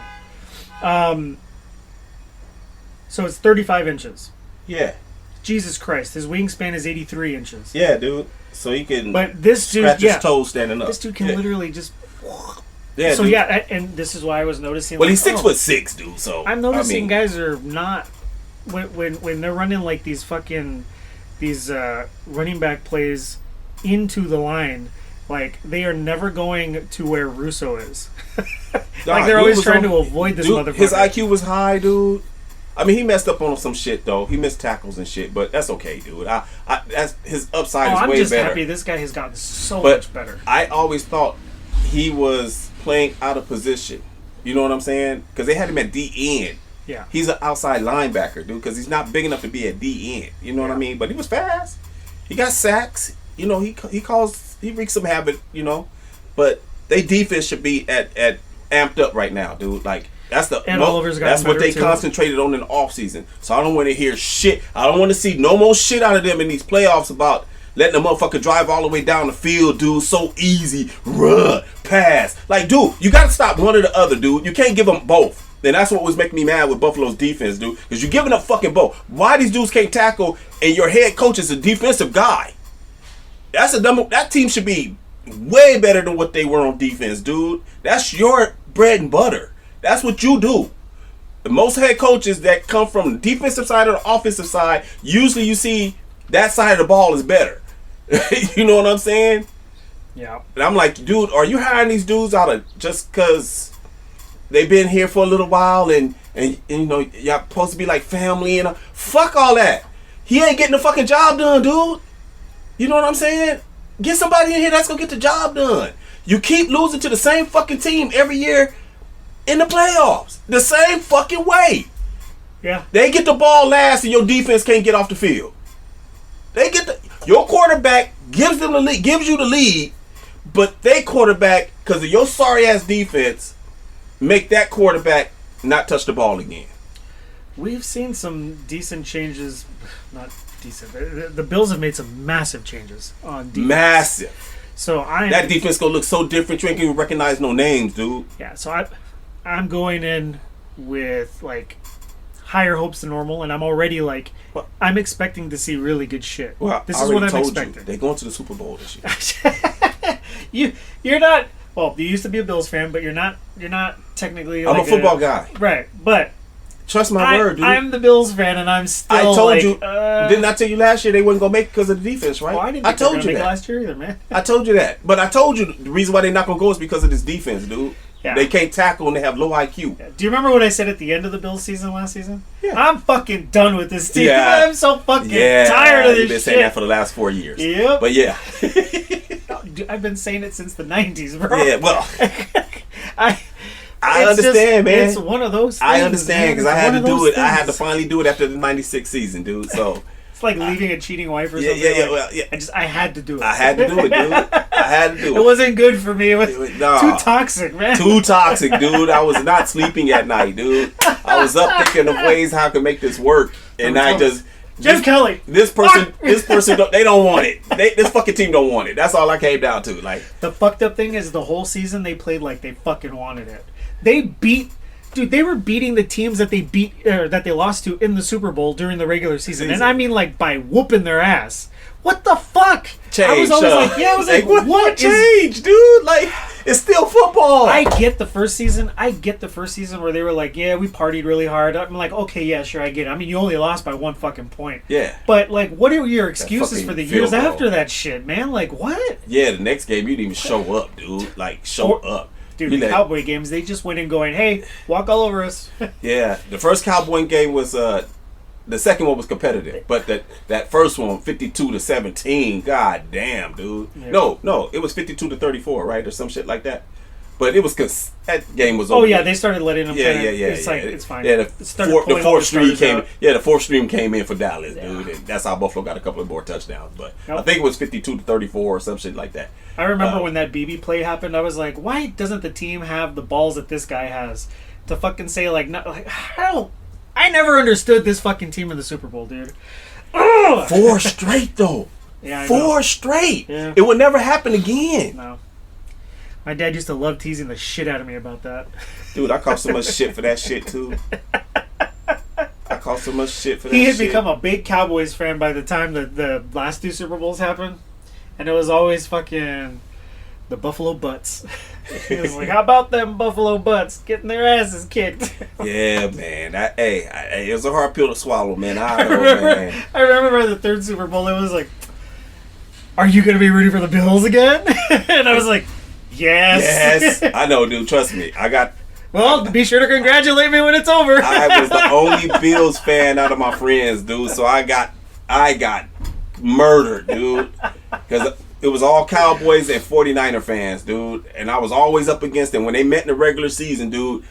So it's 35 inches. Yeah, Jesus Christ, his wingspan is 83 inches. yeah, dude. So he can But this dude, scratch yeah, his toes standing up. this dude can Yeah. literally just. Yeah, So dude. yeah, and this is why I was noticing. Well, like, he's 6'6", oh, dude. So I'm noticing I mean, guys are not when they're running like these running back plays into the line. Like they are never going to where Russo is. Like they're dude always was trying on- to avoid this dude, motherfucker. His IQ was high, dude. I mean, he messed up on some shit though. He missed tackles and shit, but that's okay, dude. That's his upside is I'm way just better. happy this guy has gotten so But much better. I always thought he was playing out of position. You know what I'm saying? Because they had him at D end. Yeah. He's an outside linebacker, dude, because he's not big enough to be at D end. You know what I mean? But he was fast. He got sacks. You know, he wreaks some havoc. You know, but they defense should be at amped up right now, dude. Like And Oliver's gotten that's what better, they too. concentrated on in the offseason. So I don't want to hear shit. I don't want to see no more shit out of them in these playoffs about letting the motherfucker drive all the way down the field, dude. So easy, run, pass. Like, dude, you got to stop one or the other, dude. You can't give them both. And that's what was making me mad with Buffalo's defense, dude. Because you're giving up fucking both. Why these dudes can't tackle and your head coach is a defensive guy? That team should be way better than what they were on defense, dude. That's your bread and butter. That's what you do. The most head coaches that come from the defensive side or the offensive side, usually you see that side of the ball is better. You know what I'm saying? Yeah. And I'm like, dude, are you hiring these dudes out of just because they've been here for a little while and you know, y'all supposed to be like family and fuck all that. He ain't getting the fucking job done, dude. You know what I'm saying? Get somebody in here that's gonna get the job done. You keep losing to the same fucking team every year in the playoffs. The same fucking way. Yeah. They get the ball last and your defense can't get off the field. Your quarterback gives them the lead, gives you the lead, but they quarterback, because of your sorry ass defense, make that quarterback not touch the ball again. We've seen some decent changes. Not decent. The Bills have made some massive changes on defense. Massive. So that defense gonna look so different. You ain't even recognize no names, dude. Yeah. So I'm going in with like higher hopes than normal, and I'm already like I'm expecting to see really good shit. Well, this is what I'm expecting. They're going to the Super Bowl this year. You're not. Well, you used to be a Bills fan, but you're not technically. I'm a football guy, right? But trust my word, dude. I'm the Bills fan, and I'm still. I told like, you. Didn't I tell you last year they wasn't gonna make it because of the defense, right? Well, I didn't. I Think they were told gonna you make it that last year either, man. I told you that, but I told you the reason why they're not gonna go is because of this defense, dude. Yeah. They can't tackle and they have low IQ. Yeah. Do you remember what I said at the end of the Bills season last season? Yeah. I'm fucking done with this team. Yeah. I'm so fucking tired of this You've been shit. saying that for the last 4 years. Yep. But yeah. Dude, I've been saying it since the 90s, bro. Yeah, well. I understand, man. It's one of those things. I understand because I had to do it. I had to things. finally do it after the 96 season, dude. So It's like leaving a cheating wife or yeah, something. yeah, like, well, yeah. I had to do it. I had to do it, dude. I had to do it. It wasn't good for me. It was Nah. too toxic, man. Too toxic, dude. I was not sleeping at night, dude. I was up thinking of ways how I could make this work, and I just Jim Kelly. This person, they don't want it. This fucking team don't want it. That's all I came down to. Like The fucked up thing is the whole season they played like they fucking wanted it. They were beating the teams that they lost to in the Super Bowl during the regular season. And I mean like by whooping their ass. What the fuck? I was always like, yeah, I was like, what change, dude? Like, it's still football. I get the first season where they were like, yeah, we partied really hard. I'm like, okay, yeah, sure, I get it. I mean, you only lost by one fucking point. Yeah. But like, what are your excuses for the years field goal. after that shit, man? Like, what? Yeah, the next game you didn't even show up, dude. Like, show up. Dude, the Cowboy games, they just went in going, hey, walk all over us. Yeah. The first Cowboy game was the second one was competitive, but that first one, 52-17, god damn, dude. Yeah. No, it was 52-34, right, or some shit like that. But it was because that game was over. Oh yeah, they started letting them. Yeah. It's like it's fine. Yeah, the fourth stream came. Yeah, the fourth stream came in for Dallas, dude, and that's how Buffalo got a couple of more touchdowns. But I think it was 52-34 or some shit like that. I remember when that BB play happened. I was like, why doesn't the team have the balls that this guy has to fucking say like, no, like I never understood this fucking team in the Super Bowl, dude. Ugh! 4 straight though. Yeah, 4 straight. Yeah. It would never happen again. No. My dad used to love teasing the shit out of me about that. Dude, I caught so much shit for that shit too. I caught so much shit for that shit. He had become a big Cowboys fan by the time that the last 2 Super Bowls happened. And it was always fucking the Buffalo Butts. He was like, how about them Buffalo Butts getting their asses kicked? Yeah, man. It was a hard pill to swallow, man. I remember the 3rd Super Bowl, it was like, are you going to be rooting for the Bills again? And I was like, yes. I know, dude. Trust me. Well, be sure to congratulate me when it's over. I was the only Bills fan out of my friends, dude. So I got murdered, dude. Because it was all Cowboys and 49er fans, dude. And I was always up against them. When they met in the regular season, dude,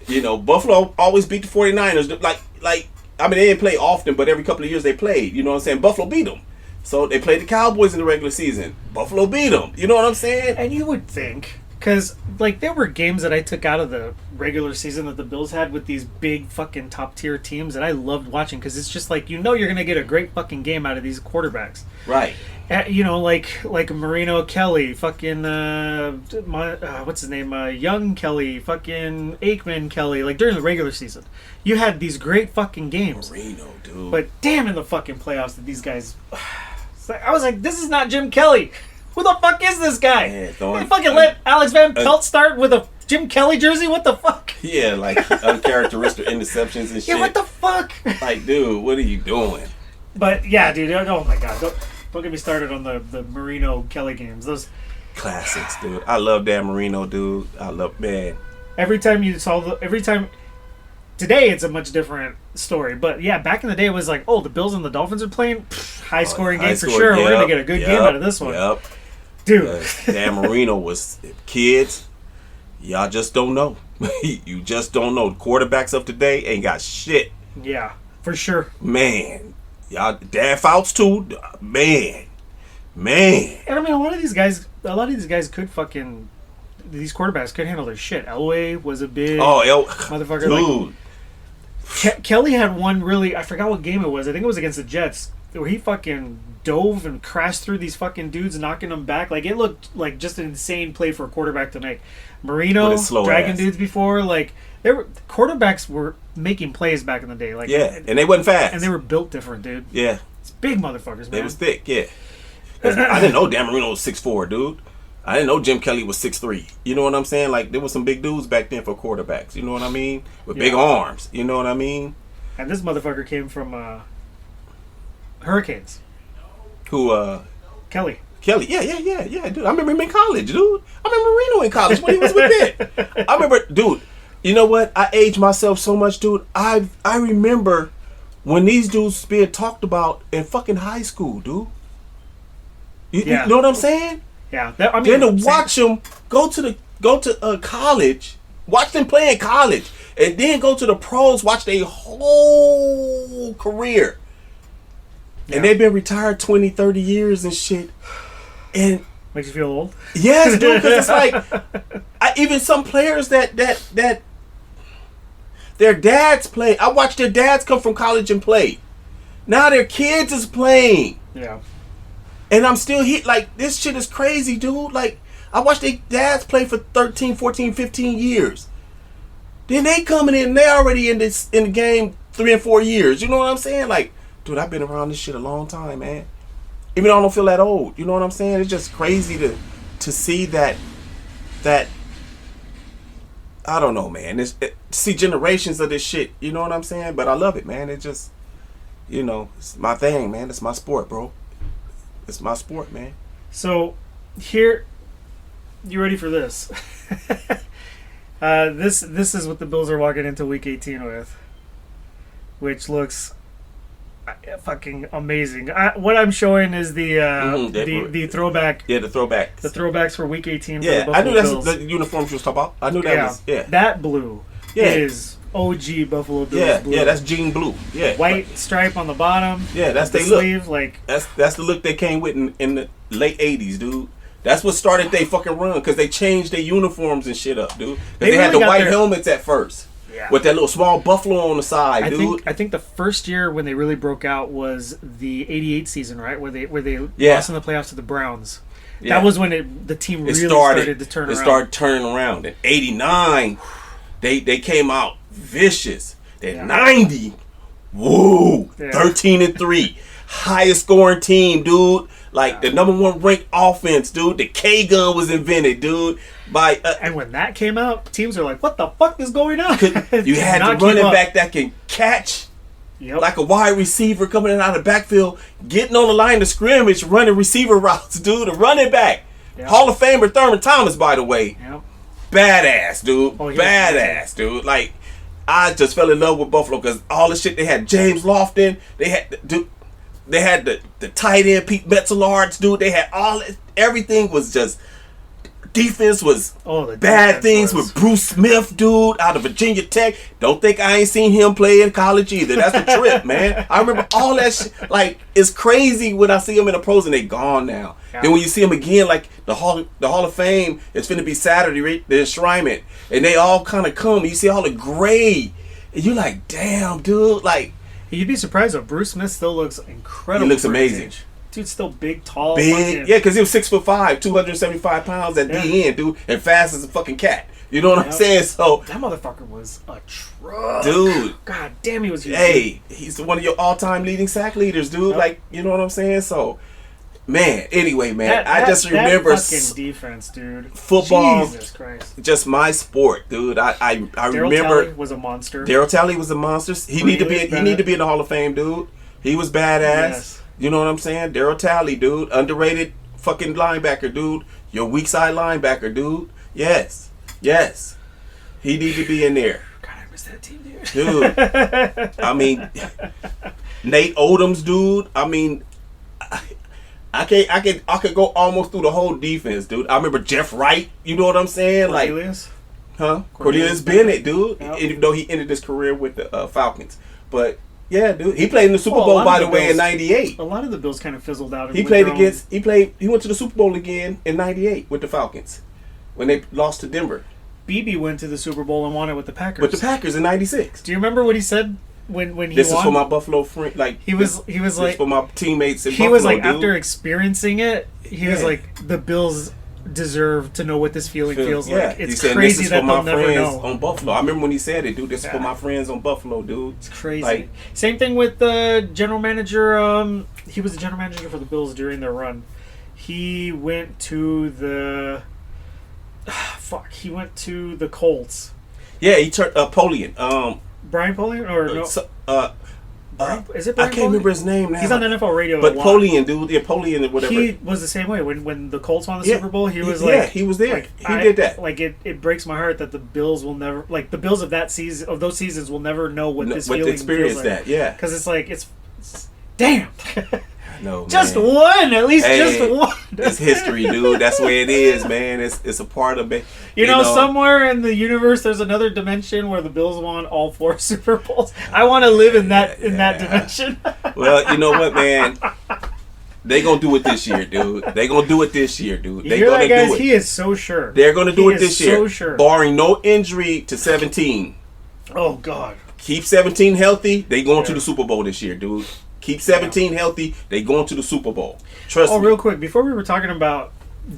you know, Buffalo always beat the 49ers. Like, I mean, they didn't play often, but every couple of years they played. You know what I'm saying? Buffalo beat them. So they played the Cowboys in the regular season. Buffalo beat them. You know what I'm saying? And you would think Because, like, there were games that I took out of the regular season that the Bills had with these big fucking top-tier teams that I loved watching because it's just like, you're going to get a great fucking game out of these quarterbacks. Right. Like Marino Kelly, fucking, what's his name? Young Kelly, fucking Aikman Kelly. Like, during the regular season, you had these great fucking games. Marino, dude. But damn, in the fucking playoffs, that these guys... I was like, this is not Jim Kelly. Who the fuck is this guy? Man, They fucking let Alex Van Pelt start with a Jim Kelly jersey? What the fuck? Yeah, like uncharacteristic interceptions and shit. Yeah, what the fuck? Like, dude, what are you doing? But yeah, dude. Oh my god, don't get me started on the Marino Kelly games. Those Classics, dude. I love Dan Marino, dude. Man. every time today it's a much different story. But yeah, back in the day it was like, oh, the Bills and the Dolphins are playing. High scoring game for sure. We're gonna get a good game out of this one. Yep. Dude. Dan Marino was kids. Y'all just don't know. You just don't know. Quarterbacks of today ain't got shit. Yeah, for sure. Man. Y'all Dan Fouts too. Man. And I mean, a lot of these guys could fucking. These quarterbacks could handle their shit. Elway was a big motherfucker. Dude. Like, Kelly had one really. I forgot what game it was. I think it was against the Jets, where he fucking dove and crashed through these fucking dudes, knocking them back. Like, it looked like just an insane play for a quarterback to make. Marino dragging dudes before. Like, quarterbacks were making plays back in the day. Like, yeah, and they wasn't fast, and they were built different, dude. Yeah, it's big motherfuckers, man. They was thick. Yeah. I didn't know Dan Marino was 6'4", dude. I didn't know Jim Kelly was 6'3". You know what I'm saying? Like, there was some big dudes back then for quarterbacks. You know what I mean? With big arms. You know what I mean? And this motherfucker came from Hurricanes. Who? Kelly. Yeah, dude. I remember him in college, dude. I remember Marino in college when he was with it. I remember, dude. You know what? I aged myself so much, dude. I remember when these dudes being talked about in fucking high school, dude. You know what I'm saying? Yeah. Then to watch them go to college, watch them play in college, and then go to the pros, watch their whole career. Yeah. And they've been retired 20, 30 years and shit. And makes you feel old? Yes, dude, because it's like even some players that their dads play. I watched their dads come from college and play. Now their kids is playing. Yeah. And I'm still here. Like, this shit is crazy, dude. Like, I watched their dads play for 13, 14, 15 years. Then they coming in, they already in the game 3 and 4 years. You know what I'm saying? Like, dude, I've been around this shit a long time, man. Even though I don't feel that old. You know what I'm saying? It's just crazy to see that I don't know, man. See generations of this shit. You know what I'm saying? But I love it, man. It just, it's my thing, man. It's my sport, bro. It's my sport, man. So, here, you ready for this? This is what the Bills are walking into Week 18 with, which looks fucking amazing. What I'm showing is the throwback. Yeah, the throwbacks. The throwbacks for Week 18. Yeah, for the I knew that's Bills. the uniforms you was talking about. I knew that was. Yeah, that blue is OG Buffalo Bills blue. Yeah, that's jean blue. Yeah, white stripe on the bottom. Yeah, that's the sleeve. Like that's the look they came with in the late '80s, dude. That's what started they fucking run because they changed their uniforms and shit up, dude. Because they had the white helmets at first. Yeah. With that little small buffalo on the side, dude. I think the first year when they really broke out was the '88 season, right? Where they lost in the playoffs to the Browns. Yeah. That was when the team really started to turn around. It started turning around. In '89, they came out vicious. At 90, woo, 13-3, highest scoring team, dude. Like the number 1 ranked offense, dude. The K gun was invented, dude. And when that came out, teams are like, "What the fuck is going on?" You had the running back that can catch, like a wide receiver coming in out of the backfield, getting on the line of scrimmage, running receiver routes, dude. A running back, Hall of Famer Thurman Thomas, by the way, badass, dude. Badass, dude. Like, I just fell in love with Buffalo because all the shit they had. James Lofton, they had the tight end Pete Metzelards, dude. They had everything was just defense was the bad defense things was- with Bruce Smith, dude, out of Virginia Tech. Don't think I ain't seen him play in college either. That's a trip, man. I remember all that shit. Like, it's crazy when I see them in the pros and they gone now. Yeah. Then when you see them again, like the Hall of Fame is finna be Saturday, right? The enshrinement, and they all kind of come. You see all the gray, and you like, damn, dude, like. You'd be surprised though. Bruce Smith still looks incredible. He looks for his amazing. age. Dude's still big, tall, Big, fucking- yeah, because he was 6'5", 275 pounds at the end, dude, and fast as a fucking cat. You know what I'm Yep. saying? So, That motherfucker was a truck, dude. God damn, he was huge. Hey, he's one of your all-time leading sack leaders, dude. Yep. Like, you know what I'm saying? So, man. Anyway, man, I That- just remember that fucking defense, dude. football. Jesus Christ. Just my sport, dude. I Daryl remember Talley was a monster. Daryl Talley was a monster. He need to be in the Hall of Fame, dude. He was badass. Yes. You know what I'm saying? Daryl Talley, dude. Underrated fucking linebacker, dude. Your weak side linebacker, dude. Yes. Yes. He need to be in there. God, I miss that team, dude. Dude. I mean, Nate Odoms, dude. I mean, I could go almost through the whole defense, dude. I remember Jeff Wright. You know what I'm saying? Cornelius? Cornelius Bennett, dude. Yep. Even though he ended his career with the Falcons, but yeah, dude. He played in the Super Well, a Bowl, lot by of the the way, in Bills- '98. A lot of the Bills kind of fizzled out. He with played their against. He went to the Super Bowl again in '98 with the Falcons when they lost to Denver BB went to the Super Bowl and won it with the Packers. with the Packers in '96. Do you remember what he said when he This won? is for my Buffalo friend. Like He was this like- is for my teammates in he Buffalo. was like, dude. after experiencing it, he was Yeah. like, the Bills deserve to know what this feeling feels like. He It's said, crazy this is that for they'll my never friends know. on Buffalo. I remember when he said it, dude. This is for Yeah. my friends on Buffalo, dude. It's crazy. Like, Same thing with the general manager. He was the general manager for the Bills during their run. He went to the he went to the Colts. yeah, he turned Polian. Brian Polian or no? Brian, is it I Brian can't remember Polian? his name now. He's on NFL radio. But a lot. Polian, dude. Yeah, Polian or whatever. He was the same way when the Colts won the Yeah. Super Bowl. He was Yeah, like, he was there. like, He did that. Like it breaks my heart that the Bills will never, like the Bills of that season, of those seasons, will never know what this What the feeling experience feels like. that, yeah. Because it's like it's damn, No, just man. one, at least Hey, just one. It's history, dude. That's the way it is, man. It's a part of it. You know, somewhere in the universe, there's another dimension where the Bills won all 4 Super Bowls. I want to live in that dimension. Well, you know what, man? They gonna do it this year, dude. They gonna do it this year, dude. You They hear gonna that, guys? do it. He is so sure. They're gonna do He it this is year, so sure. barring no injury to 17. Oh God. Keep 17 healthy. They going to Yeah. the Super Bowl this year, dude. Keep 17 healthy. They going to the Super Bowl. Trust Oh, me. real quick, before we were talking about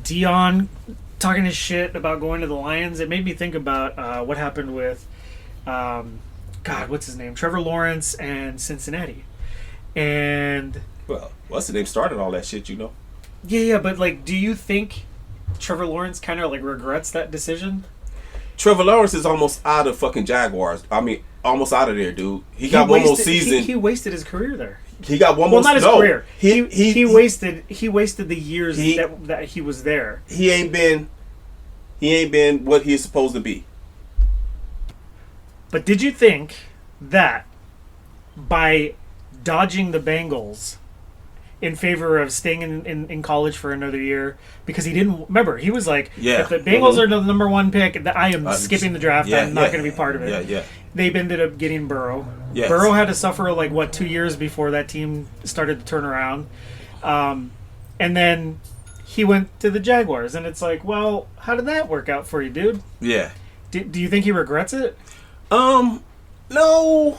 Dion talking his shit about going to the Lions, it made me think about what happened with, God, what's his name? Trevor Lawrence and Cincinnati. And Well, what's the name? Started all that shit, you know. yeah, but like, do you think Trevor Lawrence kind of like regrets that decision? Trevor Lawrence is almost out of fucking Jaguars. I mean, almost out of there, dude. He got one more season. He wasted his career there. He got one Well, more. not his no, career. He wasted the years he- that he was there. He ain't been what he's supposed to be. But did you think that by dodging the Bengals in favor of staying in college for another year, because he didn't remember, he was like, Yeah. if the Bengals are the number 1 pick, I am skipping the draft. yeah, I'm not yeah. going to be part of it. Yeah, yeah. They ended up getting Burrow. Yes. Burrow had to suffer 2 years before that team started to turn around, and then he went to the Jaguars, and it's like, well, how did that work out for you, dude? Yeah. Do you think he regrets it? No.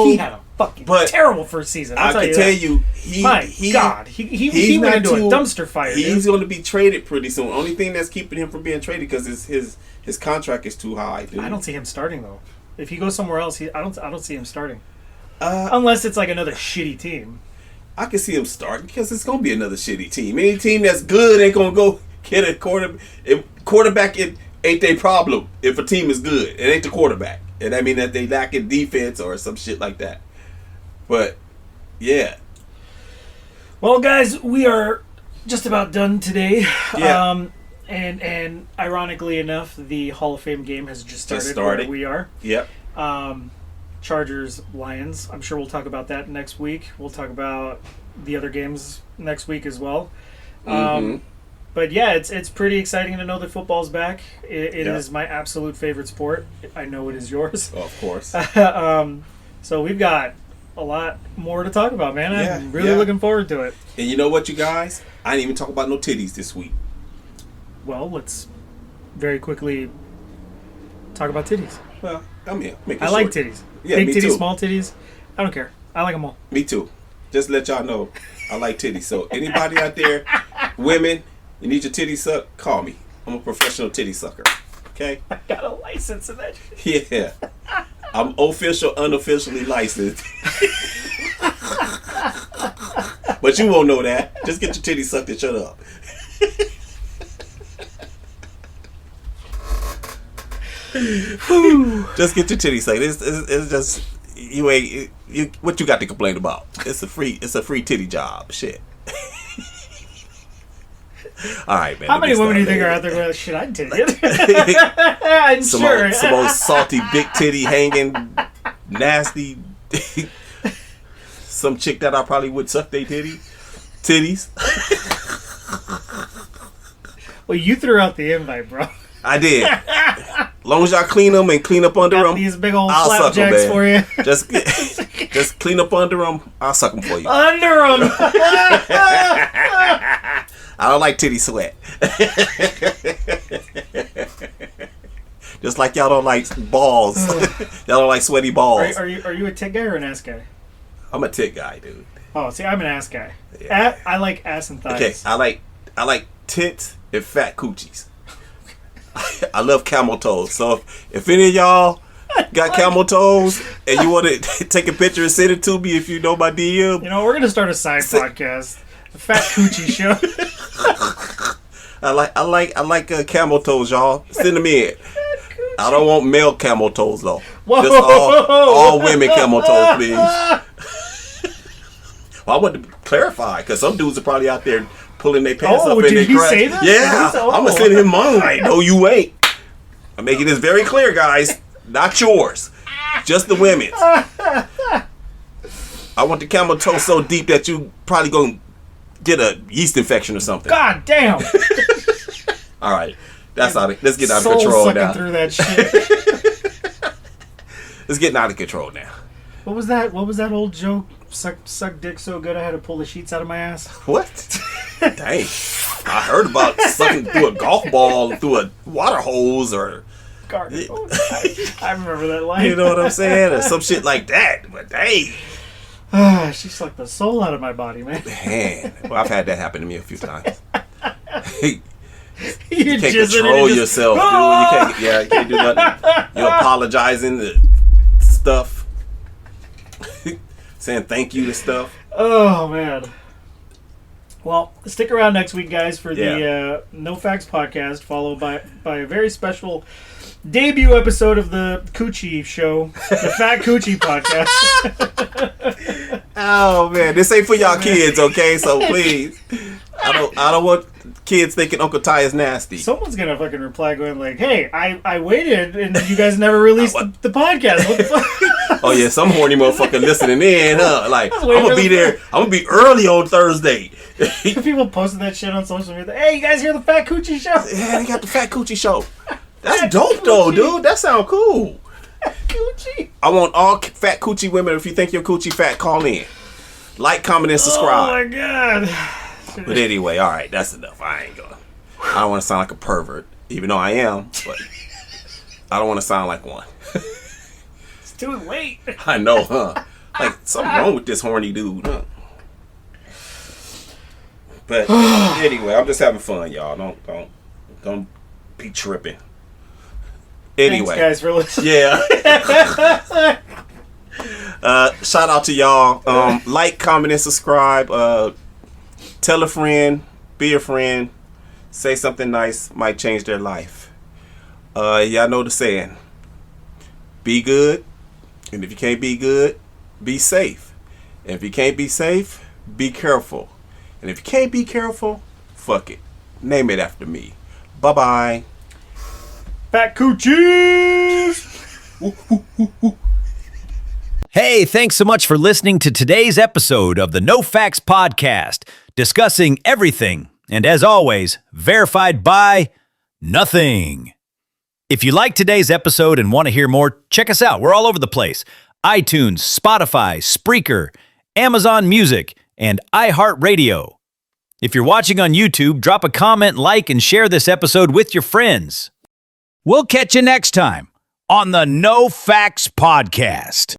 He had a fucking But terrible first season. I can tell you, My God, he went into a too- dumpster fire. He's Dude. going to be traded pretty soon. Only thing that's keeping him from being traded because his contract is too high, dude. I don't see him starting though. If he goes somewhere else, I don't see him starting. Unless it's like another shitty team. I can see him starting because it's going to be another shitty team. Any team that's good ain't going to go get a quarterback. It ain't their problem if a team is good. It ain't the quarterback. And I mean that they lack in defense or some shit like that. But, yeah. Well, guys, we are just about done today. Yeah. And ironically enough, the Hall of Fame game has just started. started. Where we are. Yep. Chargers, Lions. I'm sure we'll talk about that next week. We'll talk about the other games next week as well. Mhm. But yeah, it's pretty exciting to know that football's back. It Yeah. is my absolute favorite sport. I know it is yours. Oh, of course. So we've got a lot more to talk about, man. Yeah, I'm really yeah. looking forward to it. And you know what, you guys? I didn't even talk about no titties this week. Well, let's very quickly talk about titties. Well, I mean, make it I like short. titties. Yeah, Big me titties, too. small titties. I don't care. I like them all. Me too. Just to let y'all know, I like titties. So anybody out there, women, you need your titty sucked, call me. I'm a professional titty sucker. Okay? I got a license in that shit. Yeah. I'm official, unofficially licensed. But you won't know that. Just get your titty sucked and shut up. Just get your titty sucked. It's just you ain't you. What you got to complain about? It's a free titty job. Shit. All right, man. How many women do you think are started. out there going, shit, I'd take it? I'm Some sure. old, some old salty big titty hanging nasty. Some chick that I probably would suck they titties. Well, you threw out the invite, bro. I did. Long as y'all clean them and clean up under Got them, these big old I'll suck 'em, flapjacks man. for you. just clean up under them. I'll suck them for you. Under them. I don't like titty sweat. Just like y'all don't like balls. Y'all don't like sweaty balls. Are you a tit guy or an ass guy? I'm a tit guy, dude. Oh, see, I'm an ass guy. Yeah. I like ass and thighs. Okay, I like tits and fat coochies. I love camel toes. So if any of y'all got camel toes and you want to take a picture and send it to me, if you know my DM, You know, we're gonna start a side podcast, the Fat Coochie Show. I like camel toes, y'all. Send them in. I don't want male camel toes though. Whoa. Just all women camel toes, please. Well, I want to clarify because some dudes are probably out there pulling their pants Oh, up in did their he crotch. say that? Yeah, Oh. I'm gonna send him mine. No, you ain't. I'm making this very clear, guys. Not yours, just the women's. I want the camel toe so deep that you probably gonna get a yeast infection or something. God damn. All right, that's out. Let's get out of Soul control sucking now. through that shit. It's getting out of control now. What was that? What was that old joke? Suck dick so good I had to pull the sheets out of my ass. What? Dang. I heard about sucking through a golf ball through a water hose or, Garden. I remember that line. you know what I'm saying? Or some shit like that. But dang. She sucked the soul out of my body, man. Man. Well, I've had that happen to me a few times. You You can't control yourself, dude. You can't do nothing. You're apologizing to stuff. Saying thank you to stuff. Oh man. Well, stick around next week, guys, for Yeah. the No Facts podcast, followed by a very special debut episode of the Coochie Show, the Fat Coochie podcast. Oh man, this ain't for y'all kids, okay? So please, I don't want kids thinking Uncle Ty is nasty. Someone's gonna fucking reply, going like, "Hey, I waited, and you guys never released the podcast. What the fuck?" Oh yeah, some horny motherfucker listening in, huh? Like I'm waiting gonna for be the- there. I'm gonna be early on Thursday. People posted that shit on social media. Hey, you guys hear the Fat Coochie Show? Yeah, they got the Fat Coochie Show. That's Fat dope though, Coochie. dude. That sound cool. Coochie. I want all fat coochie women. If you think your coochie fat, call in. Like, comment, and Oh subscribe. my god. But anyway, all right, that's enough. I don't want to sound like a pervert, even though I am. But I don't want to sound like one. It's too late. I know, huh? Like something wrong with this horny dude, huh? But anyway, I'm just having fun, y'all. Don't be tripping. Anyway, Thanks, guys, for listening. yeah. Shout out to y'all. Like, comment, and subscribe. Tell a friend, be a friend, say something nice, might change their life. Y'all know the saying. Be good, and if you can't be good, be safe. And if you can't be safe, be careful. And if you can't be careful, fuck it. Name it after me. Bye-bye. Fat Coochies! Hey, thanks so much for listening to today's episode of the No Facts Podcast, discussing everything And as always, verified by nothing. If you like today's episode and want to hear more, check us out. We're all over the place. iTunes, Spotify, Spreaker, Amazon Music, and iHeartRadio. If you're watching on YouTube, drop a comment, like, and share this episode with your friends. We'll catch you next time on the No Facts Podcast.